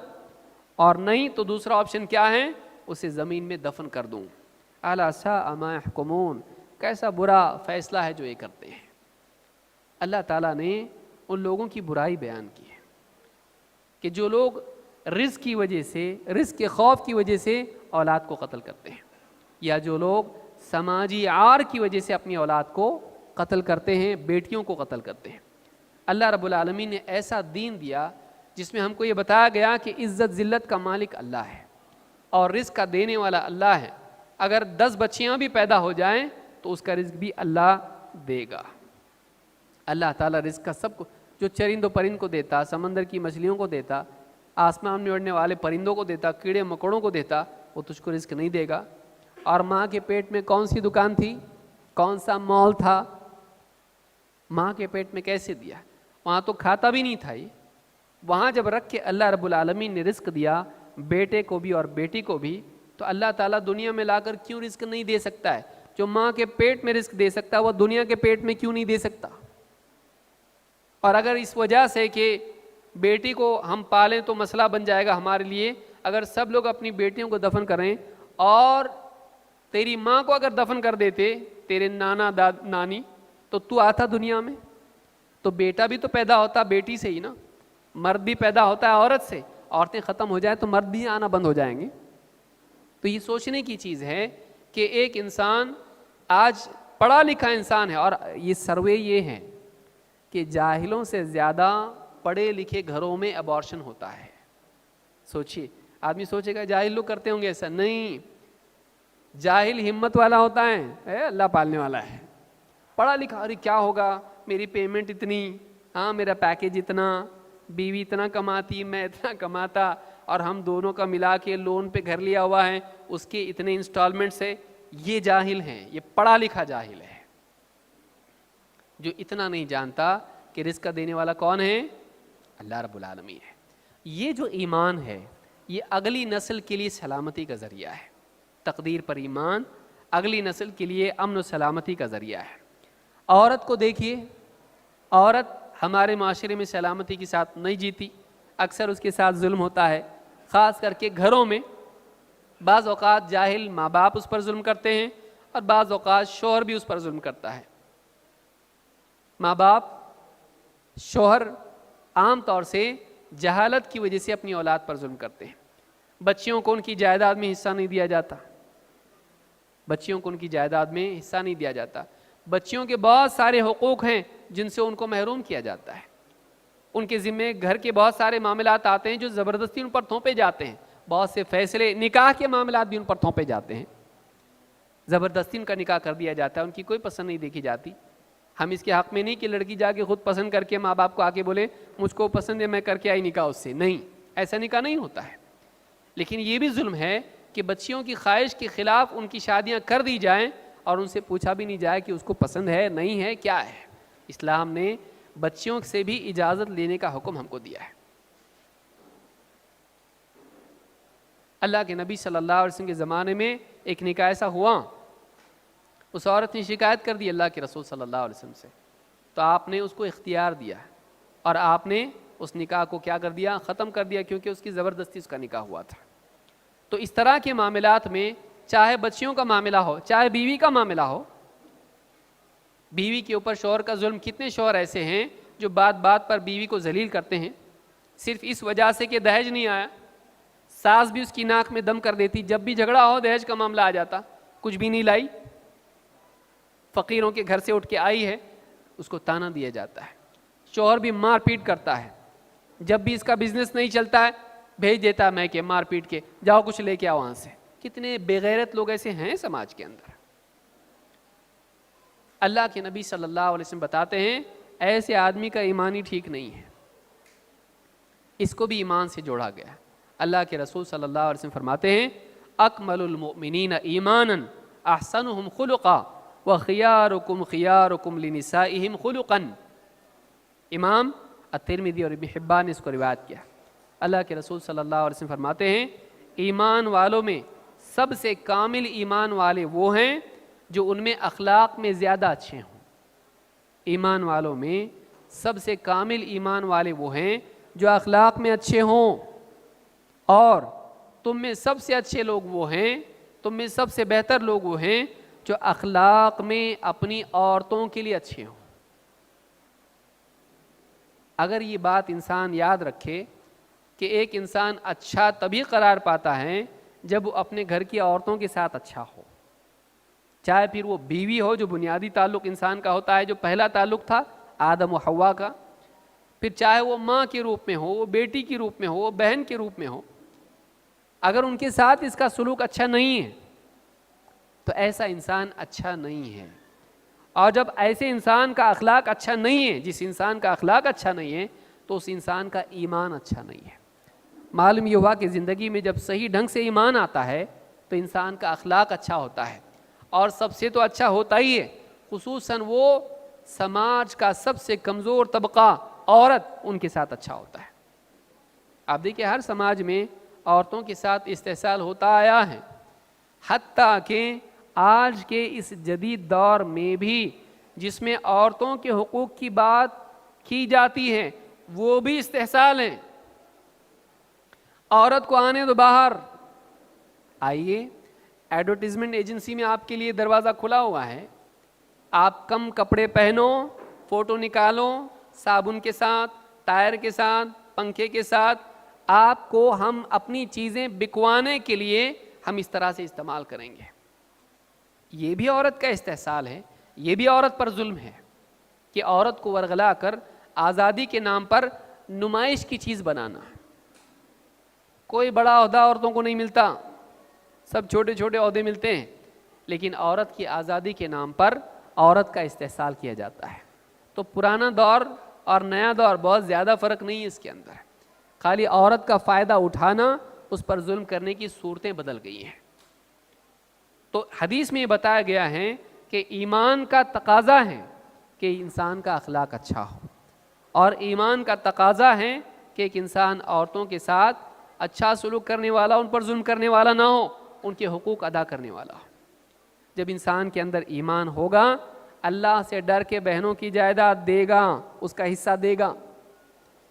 A: اور نہیں تو دوسرا آپشن کیا ہے، اسے زمین میں دفن کر دوں. الا ساء ما یحکمون، کیسا برا فیصلہ ہے جو یہ کرتے ہیں. اللہ تعالیٰ نے ان لوگوں کی برائی بیان کی ہے کہ جو لوگ رزق کی وجہ سے، رزق کے خوف کی وجہ سے اولاد کو قتل کرتے ہیں، یا جو لوگ سماجی عار کی وجہ سے اپنی اولاد کو قتل کرتے ہیں، بیٹیوں کو قتل کرتے ہیں. اللہ رب العالمین نے ایسا دین دیا جس میں ہم کو یہ بتایا گیا کہ عزت ذلت کا مالک اللہ ہے اور رزق کا دینے والا اللہ ہے. اگر 10 بچیاں بھی پیدا ہو جائیں تو اس کا رزق بھی اللہ دے گا. اللہ تعالیٰ رزق کا سب کو، جو چرند و پرند کو دیتا، سمندر کی مچھلیوں کو دیتا، آسمان میں اڑنے والے پرندوں کو دیتا، کیڑے مکوڑوں کو دیتا، وہ تجھ کو رزق نہیں دے گا. اور ماں کے پیٹ میں کون سی دکان تھی، کون سا مال تھا، ماں کے پیٹ میں کیسے دیا؟ وہاں تو کھاتا بھی نہیں تھا. یہ وہاں جب رکھ کے اللہ رب العالمین نے رزق دیا بیٹے کو بھی اور بیٹی کو بھی، تو اللہ تعالیٰ دنیا میں لا کر کیوں رزق نہیں دے سکتا ہے؟ جو ماں کے پیٹ میں رزق دے سکتا ہے وہ دنیا کے پیٹ میں کیوں نہیں دے سکتا؟ اور اگر اس وجہ سے کہ بیٹی کو ہم پالیں تو مسئلہ بن جائے گا ہمارے لیے، اگر سب لوگ اپنی بیٹیوں کو دفن کریں اور تیری ماں کو اگر دفن کر دیتے تیرے نانا نانی، تو تو آتا دنیا میں تو بیٹا بھی تو پیدا ہوتا بیٹی سے ہی نا، مرد بھی پیدا ہوتا ہے عورت سے، عورتیں ختم ہو جائیں تو مرد بھی آنا بند ہو جائیں گے. تو یہ سوچنے کی چیز ہے کہ ایک انسان آج پڑھا لکھا انسان ہے، اور یہ سروے یہ ہے کہ جاہلوں سے زیادہ پڑھے لکھے گھروں میں ابارشن ہوتا ہے. سوچیے، آدمی سوچے گا جاہل لوگ کرتے ہوں گے، ایسا نہیں. جاہل ہمت والا ہوتا ہے، اللہ پالنے والا ہے. پڑھا لکھا، ارے کیا ہوگا، میری پیمنٹ اتنی، ہاں میرا پیکیج اتنا، بیوی اتنا کماتی، میں اتنا کماتا، اور ہم دونوں کا ملا کے لون پہ گھر لیا ہوا ہے، اس کے اتنے انسٹالمنٹ سے. یہ جاہل ہیں، یہ پڑھا لکھا جاہل ہے جو اتنا نہیں جانتا کہ رزق کا دینے والا کون ہے، اللہ رب العالمین ہے. یہ جو ایمان ہے یہ اگلی نسل کے لیے سلامتی کا ذریعہ ہے. تقدیر پر ایمان اگلی نسل کے لیے امن و سلامتی کا ذریعہ ہے. عورت کو دیکھیے، عورت ہمارے معاشرے میں سلامتی کے ساتھ نہیں جیتی، اکثر اس کے ساتھ ظلم ہوتا ہے، خاص کر کے گھروں میں. بعض اوقات جاہل ماں باپ اس پر ظلم کرتے ہیں، اور بعض اوقات شوہر بھی اس پر ظلم کرتا ہے. ماں باپ، شوہر عام طور سے جہالت کی وجہ سے اپنی اولاد پر ظلم کرتے ہیں. بچیوں کو ان کی جائیداد میں حصہ نہیں دیا جاتا، بچیوں کو ان کی جائیداد میں حصہ نہیں دیا جاتا. بچیوں کے بہت سارے حقوق ہیں جن سے ان کو محروم کیا جاتا ہے. ان کے ذمے گھر کے بہت سارے معاملات آتے ہیں جو زبردستی ان پر تھوپے جاتے ہیں. بہت سے فیصلے، نکاح کے معاملات بھی ان پر تھوپے جاتے ہیں، زبردستی ان کا نکاح کر دیا جاتا ہے، ان کی کوئی پسند نہیں دیکھی جاتی. ہم اس کے حق میں نہیں کہ لڑکی جا کے خود پسند کر کے ماں باپ کو آ کے بولے مجھ کو پسند ہے میں کر کے آئی نکاح اس سے. نہیں، ایسا نکاح نہیں ہوتا ہے. لیکن یہ بھی ظلم ہے کہ بچیوں کی خواہش کے خلاف ان کی شادیاں کر دی جائیں اور ان سے پوچھا بھی نہیں جائے کہ اس کو پسند ہے نہیں ہے کیا ہے. اسلام نے بچیوں سے بھی اجازت لینے کا حکم ہم کو دیا ہے. اللہ کے نبی صلی اللہ علیہ وسلم کے زمانے میں ایک نکاح ایسا ہوا، اس عورت نے شکایت کر دی اللہ کے رسول صلی اللہ علیہ وسلم سے، تو آپ نے اس کو اختیار دیا اور آپ نے اس نکاح کو کیا کر دیا؟ ختم کر دیا، کیونکہ اس کی زبردستی اس کا نکاح ہوا تھا۔ تو اس طرح کے معاملات میں، چاہے بچیوں کا معاملہ ہو، چاہے بیوی کا معاملہ ہو، بیوی کے اوپر شوہر کا ظلم، کتنے شوہر ایسے ہیں جو بات بات پر بیوی کو ذلیل کرتے ہیں، صرف اس وجہ سے کہ دہیج نہیں آیا، ساس بھی اس کی ناک میں دم کر دیتی، جب بھی جھگڑا ہو دہیج کا معاملہ آ جاتا، کچھ بھی نہیں لائی، فقیروں کے گھر سے اٹھ کے آئی ہے، اس کو تانا دیا جاتا ہے۔ شوہر بھی مار پیٹ کرتا ہے، جب بھی اس کا بزنس نہیں چلتا ہے بھیج دیتا ہے میں کہ مار پیٹ کے، جاؤ کچھ لے کے آؤ وہاں سے۔ کتنے بے غیرت لوگ ایسے ہیں سماج کے اندر۔ اللہ کے نبی صلی اللہ علیہ وسلم بتاتے ہیں ایسے آدمی کا ایمان ہی ٹھیک نہیں ہے، اس کو بھی ایمان سے جوڑا گیا۔ اللہ کے رسول صلی اللہ علیہ وسلم فرماتے ہیں اکمل المؤمنین ایمانا احسنهم خلقا وخیارکم خیارکم لنسائہم خلقا۔ امام الترمذی اور ابن حبان نے اس کو روایت کیا۔ اللہ کے رسول صلی اللہ علیہ وسلم فرماتے ہیں ایمان والوں میں سب سے کامل ایمان والے وہ ہیں جو ان میں اخلاق میں زیادہ اچھے ہوں۔ ایمان والوں میں سب سے کامل ایمان والے وہ ہیں جو اخلاق میں اچھے ہوں، اور تم میں سب سے اچھے لوگ وہ ہیں، تم میں سب سے بہتر لوگ وہ ہیں جو اخلاق میں اپنی عورتوں کے لیے اچھے ہوں۔ اگر یہ بات انسان یاد رکھے کہ ایک انسان اچھا تبھی قرار پاتا ہے جب وہ اپنے گھر کی عورتوں کے ساتھ اچھا ہو، چاہے پھر وہ بیوی ہو جو بنیادی تعلق انسان کا ہوتا ہے، جو پہلا تعلق تھا آدم و حوا کا، پھر چاہے وہ ماں کے روپ میں ہو، وہ بیٹی کے روپ میں ہو، وہ بہن کے روپ میں ہو، اگر ان کے ساتھ اس کا سلوک اچھا نہیں ہے تو ایسا انسان اچھا نہیں ہے۔ اور جب ایسے انسان کا اخلاق اچھا نہیں ہے، جس انسان کا اخلاق اچھا نہیں ہے، تو اس انسان کا ایمان اچھا نہیں ہے۔ معلوم یہ ہوا کہ زندگی میں جب صحیح ڈھنگ سے ایمان آتا ہے تو انسان کا اخلاق اچھا ہوتا ہے، اور سب سے تو اچھا ہوتا ہی ہے، خصوصاً وہ سماج کا سب سے کمزور طبقہ عورت، ان کے ساتھ اچھا ہوتا ہے۔ آپ دیکھیں ہر سماج میں عورتوں کے ساتھ استحصال ہوتا آیا ہے، حتیٰ کہ آج کے اس جدید دور میں بھی جس میں عورتوں کے حقوق کی بات کی جاتی ہے وہ بھی استحصال ہیں۔ عورت کو آنے دو باہر، آئیے، ایڈورٹیزمنٹ ایجنسی میں آپ کے لیے دروازہ کھلا ہوا ہے، آپ کم کپڑے پہنو، فوٹو نکالو، صابن کے ساتھ، ٹائر کے ساتھ، پنکھے کے ساتھ، آپ کو ہم اپنی چیزیں بکوانے کے لیے ہم اس طرح سے استعمال کریں گے۔ یہ بھی عورت کا استحصال ہے، یہ بھی عورت پر ظلم ہے کہ عورت کو ورغلا کر آزادی کے نام پر نمائش کی چیز بنانا۔ کوئی بڑا عہدہ عورتوں کو نہیں ملتا، سب چھوٹے چھوٹے عہدے ملتے ہیں، لیکن عورت کی آزادی کے نام پر عورت کا استحصال کیا جاتا ہے۔ تو پرانا دور اور نیا دور بہت زیادہ فرق نہیں ہے اس کے اندر، خالی عورت کا فائدہ اٹھانا، اس پر ظلم کرنے کی صورتیں بدل گئی ہیں۔ تو حدیث میں یہ بتایا گیا ہے کہ ایمان کا تقاضا ہے کہ انسان کا اخلاق اچھا ہو، اور ایمان کا تقاضا ہے کہ ایک انسان عورتوں کے ساتھ اچھا سلوک کرنے والا، ان پر ظلم کرنے والا نہ ہو، ان کے حقوق ادا کرنے والا ہو۔ جب انسان کے اندر ایمان ہوگا، اللہ سے ڈر کے بہنوں کی جائیداد دے گا، اس کا حصہ دے گا۔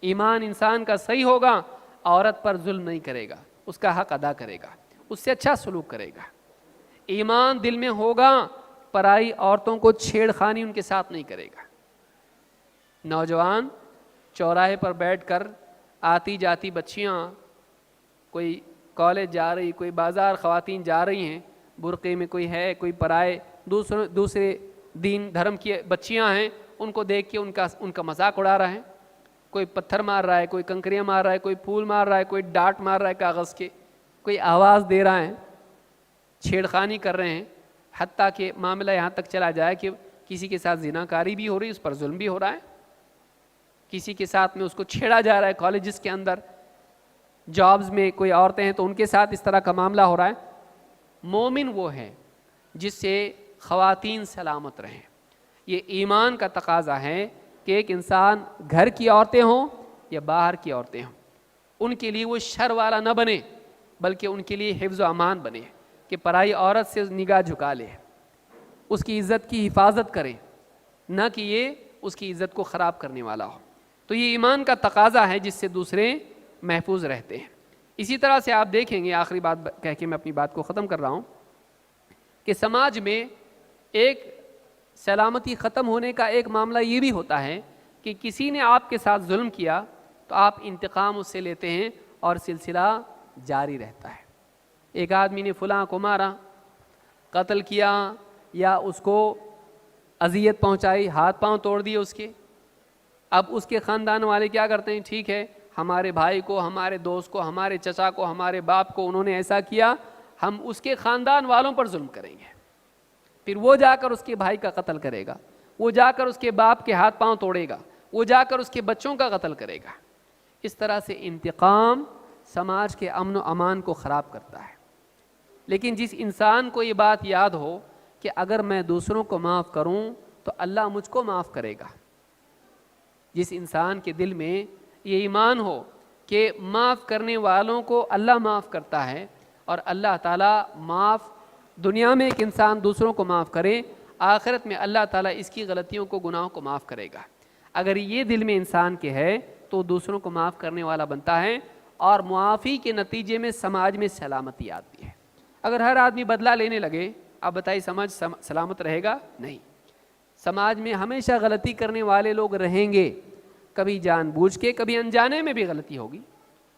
A: ایمان انسان کا صحیح ہوگا، عورت پر ظلم نہیں کرے گا، اس کا حق ادا کرے گا، اس سے اچھا سلوک کرے گا۔ ایمان دل میں ہوگا، پرائی عورتوں کو چھیڑ خانی ان کے ساتھ نہیں کرے گا۔ نوجوان چوراہے پر بیٹھ کر آتی جاتی بچیاں، کوئی کالج جا رہی، کوئی بازار خواتین جا رہی ہیں، برقعے میں کوئی ہے، کوئی پرائے دوسرے دین دھرم کی بچیاں ہیں، ان کو دیکھ کے ان کا مذاق اڑا رہا ہے، کوئی پتھر مار رہا ہے، کوئی کنکریاں مار رہا ہے، کوئی پھول مار رہا ہے، کوئی ڈانٹ مار رہا ہے کاغذ کے، کوئی آواز دے رہا ہے، چھیڑخانی کر رہے ہیں، حتیٰ کہ معاملہ یہاں تک چلا جائے کہ کسی کے ساتھ زناکاری بھی ہو رہی ہے، اس پر ظلم بھی ہو رہا ہے، کسی کے ساتھ میں اس کو چھیڑا جا رہا ہے، کالجز کے اندر، جابز میں کوئی عورتیں ہیں تو ان کے ساتھ اس طرح کا معاملہ ہو رہا ہے۔ مومن وہ ہے جس سے خواتین سلامت رہیں۔ یہ ایمان کا تقاضا ہے کہ ایک انسان گھر کی عورتیں ہوں یا باہر کی عورتیں ہوں، ان کے لیے وہ شر والا نہ بنے، بلکہ ان کے لیے حفظ و امان بنے کہ پرائی عورت سے نگاہ جھکا لے، اس کی عزت کی حفاظت کریں، نہ کہ یہ اس کی عزت کو خراب کرنے والا ہو۔ تو یہ ایمان کا تقاضا ہے جس سے دوسرے محفوظ رہتے ہیں۔ اسی طرح سے آپ دیکھیں گے، آخری بات کہہ کے میں اپنی بات کو ختم کر رہا ہوں، کہ سماج میں ایک سلامتی ختم ہونے کا ایک معاملہ یہ بھی ہوتا ہے کہ کسی نے آپ کے ساتھ ظلم کیا تو آپ انتقام اس سے لیتے ہیں اور سلسلہ جاری رہتا ہے۔ ایک آدمی نے فلاں کو مارا، قتل کیا، یا اس کو اذیت پہنچائی، ہاتھ پاؤں توڑ دیے اس کے، اب اس کے خاندان والے کیا کرتے ہیں؟ ٹھیک ہے، ہمارے بھائی کو، ہمارے دوست کو، ہمارے چچا کو، ہمارے باپ کو انہوں نے ایسا کیا، ہم اس کے خاندان والوں پر ظلم کریں گے۔ پھر وہ جا کر اس کے بھائی کا قتل کرے گا، وہ جا کر اس کے باپ کے ہاتھ پاؤں توڑے گا، وہ جا کر اس کے بچوں کا قتل کرے گا۔ اس طرح سے انتقام سماج کے امن و امان کو خراب کرتا ہے۔ لیکن جس انسان کو یہ بات یاد ہو کہ اگر میں دوسروں کو معاف کروں تو اللہ مجھ کو معاف کرے گا، جس انسان کے دل میں یہ ایمان ہو کہ معاف کرنے والوں کو اللہ معاف کرتا ہے، اور اللہ تعالیٰ معاف، دنیا میں ایک انسان دوسروں کو معاف کرے، آخرت میں اللہ تعالیٰ اس کی غلطیوں کو، گناہوں کو معاف کرے گا۔ اگر یہ دل میں انسان کے ہے تو دوسروں کو معاف کرنے والا بنتا ہے، اور معافی کے نتیجے میں سماج میں سلامتی آتی ہے۔ اگر ہر آدمی بدلہ لینے لگے، آپ بتائیے سماج سلامت رہے گا؟ نہیں۔ سماج میں ہمیشہ غلطی کرنے والے لوگ رہیں گے، کبھی جان بوجھ کے، کبھی انجانے میں بھی غلطی ہوگی،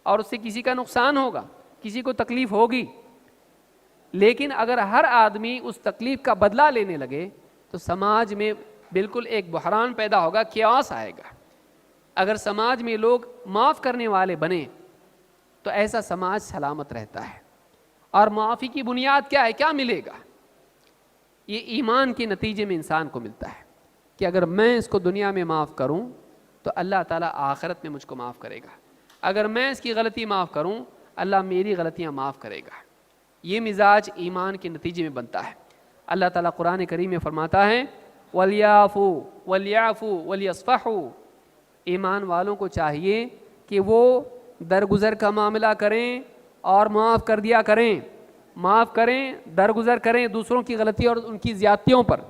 A: اور اس سے کسی کا نقصان ہوگا، کسی کو تکلیف ہوگی۔ لیکن اگر ہر آدمی اس تکلیف کا بدلہ لینے لگے تو سماج میں بالکل ایک بحران پیدا ہوگا، کیاس آئے گا۔ اگر سماج میں لوگ معاف کرنے والے بنے تو ایسا سماج سلامت رہتا ہے۔ اور معافی کی بنیاد کیا ہے؟ کیا ملے گا؟ یہ ایمان کے نتیجے میں انسان کو ملتا ہے کہ اگر میں اس کو دنیا میں معاف کروں تو اللہ تعالیٰ آخرت میں مجھ کو معاف کرے گا، اگر میں اس کی غلطی معاف کروں اللہ میری غلطیاں معاف کرے گا۔ یہ مزاج ایمان کے نتیجے میں بنتا ہے۔ اللہ تعالیٰ قرآن کریم میں فرماتا ہے وَلْيَعْفُوا وَلْيَعْفُوا وَلْيَصْفَحُوا، ایمان والوں کو چاہیے کہ وہ درگزر کا معاملہ کریں اور معاف کر دیا کریں، معاف کریں، درگزر کریں دوسروں کی غلطی اور ان کی زیادتیوں پر۔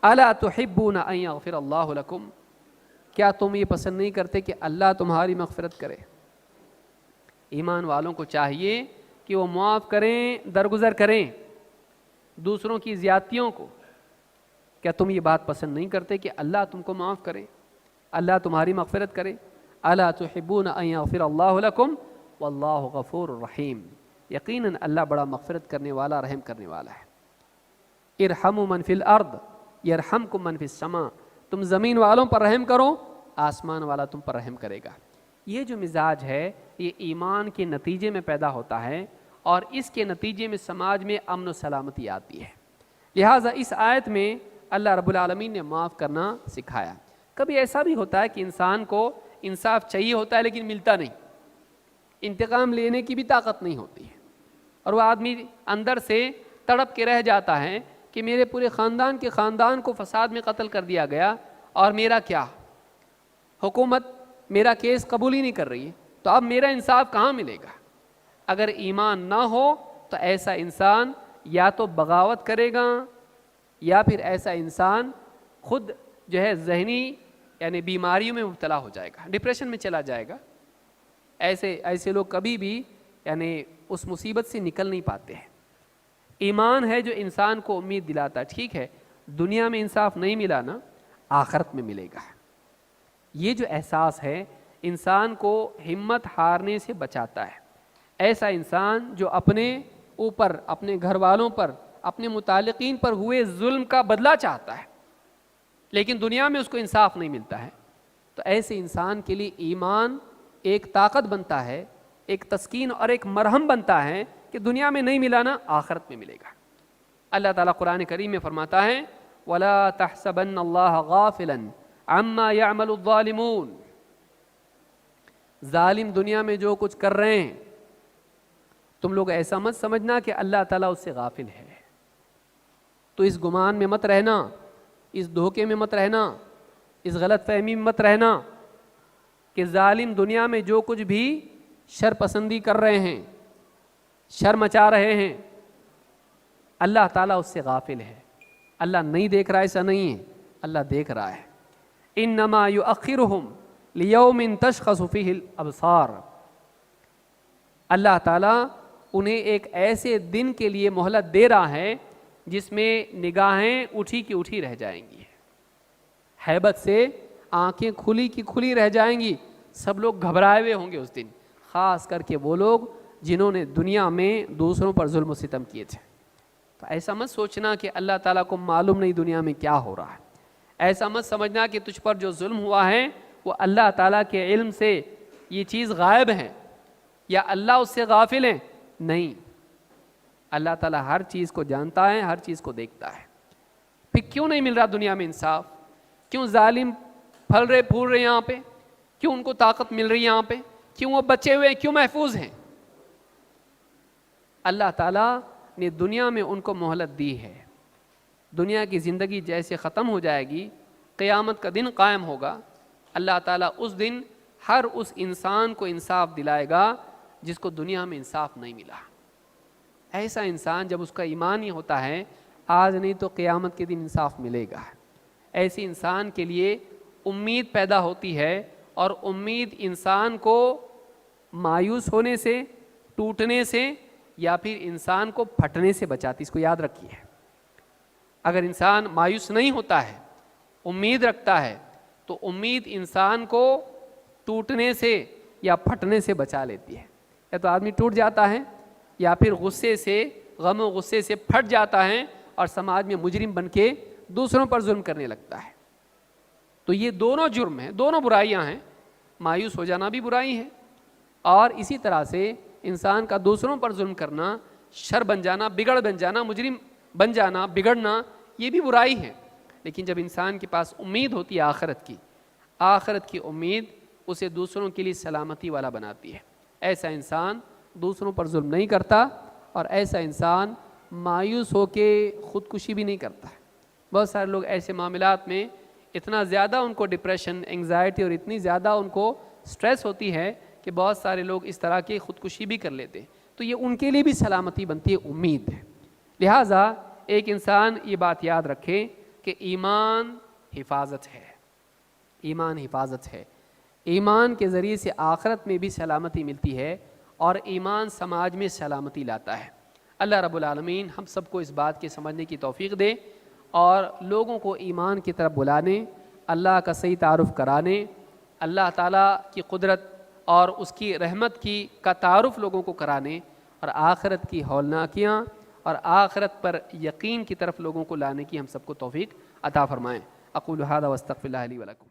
A: أَلَا تُحِبُّونَ أَن يَغْفِرَ اللَّهُ لَكُمْ، کیا تم یہ پسند نہیں کرتے کہ اللہ تمہاری مغفرت کرے؟ ایمان والوں کو چاہیے کہ وہ معاف کریں، درگزر کریں دوسروں کی زیادتیوں کو۔ کیا تم یہ بات پسند نہیں کرتے کہ اللہ تم کو معاف کرے، اللہ تمہاری مغفرت کرے؟ أَلَا تُحِبُّونَ أَن يَغْفِرَ اللَّهُ لَكُمْ وَاللَّهُ غَفُورٌ رَحِيمٌ، یقیناً اللہ بڑا مغفرت کرنے والا، رحم کرنے والا ہے۔ ارحموا من فی الارض یرحمکم من فی السماء، تم زمین والوں پر رحم کرو، آسمان والا تم پر رحم کرے گا۔ یہ جو مزاج ہے یہ ایمان کے نتیجے میں پیدا ہوتا ہے، اور اس کے نتیجے میں سماج میں امن و سلامتی آتی ہے۔ لہٰذا اس آیت میں اللہ رب العالمین نے معاف کرنا سکھایا۔ کبھی ایسا بھی ہوتا ہے کہ انسان کو انصاف چاہیے ہوتا ہے لیکن ملتا نہیں، انتقام لینے کی بھی طاقت نہیں ہوتی ہے، اور وہ آدمی اندر سے تڑپ کے رہ جاتا ہے کہ میرے پورے خاندان کو فساد میں قتل کر دیا گیا، اور میرا کیا؟ حکومت میرا کیس قبول ہی نہیں کر رہی ہے، تو اب میرا انصاف کہاں ملے گا؟ اگر ایمان نہ ہو تو ایسا انسان یا تو بغاوت کرے گا، یا پھر ایسا انسان خود جو ہے ذہنی یعنی بیماریوں میں مبتلا ہو جائے گا، ڈپریشن میں چلا جائے گا۔ ایسے لوگ کبھی بھی یعنی اس مصیبت سے نکل نہیں پاتے ہیں۔ ایمان ہے جو انسان کو امید دلاتا ہے، ٹھیک ہے دنیا میں انصاف نہیں ملا نا، آخرت میں ملے گا۔ یہ جو احساس ہے انسان کو ہمت ہارنے سے بچاتا ہے۔ ایسا انسان جو اپنے اوپر، اپنے گھر والوں پر، اپنے متعلقین پر ہوئے ظلم کا بدلہ چاہتا ہے لیکن دنیا میں اس کو انصاف نہیں ملتا ہے، تو ایسے انسان کے لیے ایمان ایک طاقت بنتا ہے، ایک تسکین اور ایک مرہم بنتا ہے کہ دنیا میں نہیں ملا نا، آخرت میں ملے گا۔ اللہ تعالیٰ قرآن کریم میں فرماتا ہے وَلَا تَحْسَبَنَّ اللَّهَ غَافِلًا عَمَّا يَعْمَلُ الظَّالِمُونَ، ظالم دنیا میں جو کچھ کر رہے ہیں تم لوگ ایسا مت سمجھنا کہ اللہ تعالیٰ اس سے غافل ہے۔ تو اس گمان میں مت رہنا، اس دھوکے میں مت رہنا، اس غلط فہمی میں مت رہنا کہ ظالم دنیا میں جو کچھ بھی شر پسندی کر رہے ہیں، شر مچا رہے ہیں، اللہ تعالیٰ اس سے غافل ہے۔ اللہ نہیں دیکھ رہا ایسا نہیں ہے، اللہ دیکھ رہا ہے۔ انما یؤخرہم لیوم تشخص فیہ الابصار، اللہ تعالیٰ انہیں ایک ایسے دن کے لیے مہلت دے رہا ہے جس میں نگاہیں اٹھی کی اٹھی رہ جائیں گی، ہیبت سے آنکھیں کھلی کی کھلی رہ جائیں گی، سب لوگ گھبرائے ہوئے ہوں گے اس دن، خاص کر کے وہ لوگ جنہوں نے دنیا میں دوسروں پر ظلم و ستم کیے تھے۔ تو ایسا مت سوچنا کہ اللہ تعالیٰ کو معلوم نہیں دنیا میں کیا ہو رہا ہے، ایسا مت سمجھنا کہ تجھ پر جو ظلم ہوا ہے وہ اللہ تعالیٰ کے علم سے یہ چیز غائب ہے یا اللہ اس سے غافل ہے، نہیں، اللہ تعالیٰ ہر چیز کو جانتا ہے، ہر چیز کو دیکھتا ہے۔ پھر کیوں نہیں مل رہا دنیا میں انصاف؟ کیوں ظالم پھل رہے پھول رہے یہاں پہ؟ کیوں ان کو طاقت مل رہی یہاں پہ؟ کیوں وہ بچے ہوئے، کیوں محفوظ ہیں؟ اللہ تعالیٰ نے دنیا میں ان کو مہلت دی ہے۔ دنیا کی زندگی جیسے ختم ہو جائے گی، قیامت کا دن قائم ہوگا، اللہ تعالیٰ اس دن ہر اس انسان کو انصاف دلائے گا جس کو دنیا میں انصاف نہیں ملا۔ ایسا انسان جب اس کا ایمان ہی ہوتا ہے، آج نہیں تو قیامت کے دن انصاف ملے گا، ایسے انسان کے لیے امید پیدا ہوتی ہے، اور امید انسان کو مایوس ہونے سے، ٹوٹنے سے، یا پھر انسان کو پھٹنے سے بچاتی۔ اس کو یاد رکھیے، اگر انسان مایوس نہیں ہوتا ہے، امید رکھتا ہے، تو امید انسان کو ٹوٹنے سے یا پھٹنے سے بچا لیتی ہے۔ یا تو آدمی ٹوٹ جاتا ہے، یا پھر غصے سے، غم و غصے سے پھٹ جاتا ہے اور سماج میں مجرم بن کے دوسروں پر ظلم کرنے لگتا ہے۔ تو یہ دونوں جرم ہیں، دونوں برائیاں ہیں، مایوس ہو جانا بھی برائی ہے، اور اسی طرح سے انسان کا دوسروں پر ظلم کرنا، شر بن جانا، بگڑ بن جانا، مجرم بن جانا، بگڑنا، یہ بھی برائی ہے۔ لیکن جب انسان کے پاس امید ہوتی ہے آخرت کی امید اسے دوسروں کے لیے سلامتی والا بناتی ہے۔ ایسا انسان دوسروں پر ظلم نہیں کرتا، اور ایسا انسان مایوس ہو کے خودکشی بھی نہیں کرتا۔ بہت سارے لوگ ایسے معاملات میں اتنا زیادہ ان کو ڈپریشن، انگزائٹی اور اتنی زیادہ ان کو سٹریس ہوتی ہے کہ بہت سارے لوگ اس طرح کی خودکشی بھی کر لیتے ہیں۔ تو یہ ان کے لیے بھی سلامتی بنتی ہے، امید ہے۔ لہٰذا ایک انسان یہ بات یاد رکھے کہ ایمان حفاظت ہے، ایمان حفاظت ہے، ایمان کے ذریعے سے آخرت میں بھی سلامتی ملتی ہے، اور ایمان سماج میں سلامتی لاتا ہے۔ اللہ رب العالمین ہم سب کو اس بات کے سمجھنے کی توفیق دے، اور لوگوں کو ایمان کی طرف بلانے، اللہ کا صحیح تعارف کرانے، اللہ تعالیٰ کی قدرت اور اس کی رحمت کا تعارف لوگوں کو کرانے، اور آخرت کی ہولناکیاں اور آخرت پر یقین کی طرف لوگوں کو لانے کی ہم سب کو توفیق عطا فرمائیں۔ اقول ھذا واستغفر اللہ لی ولکم۔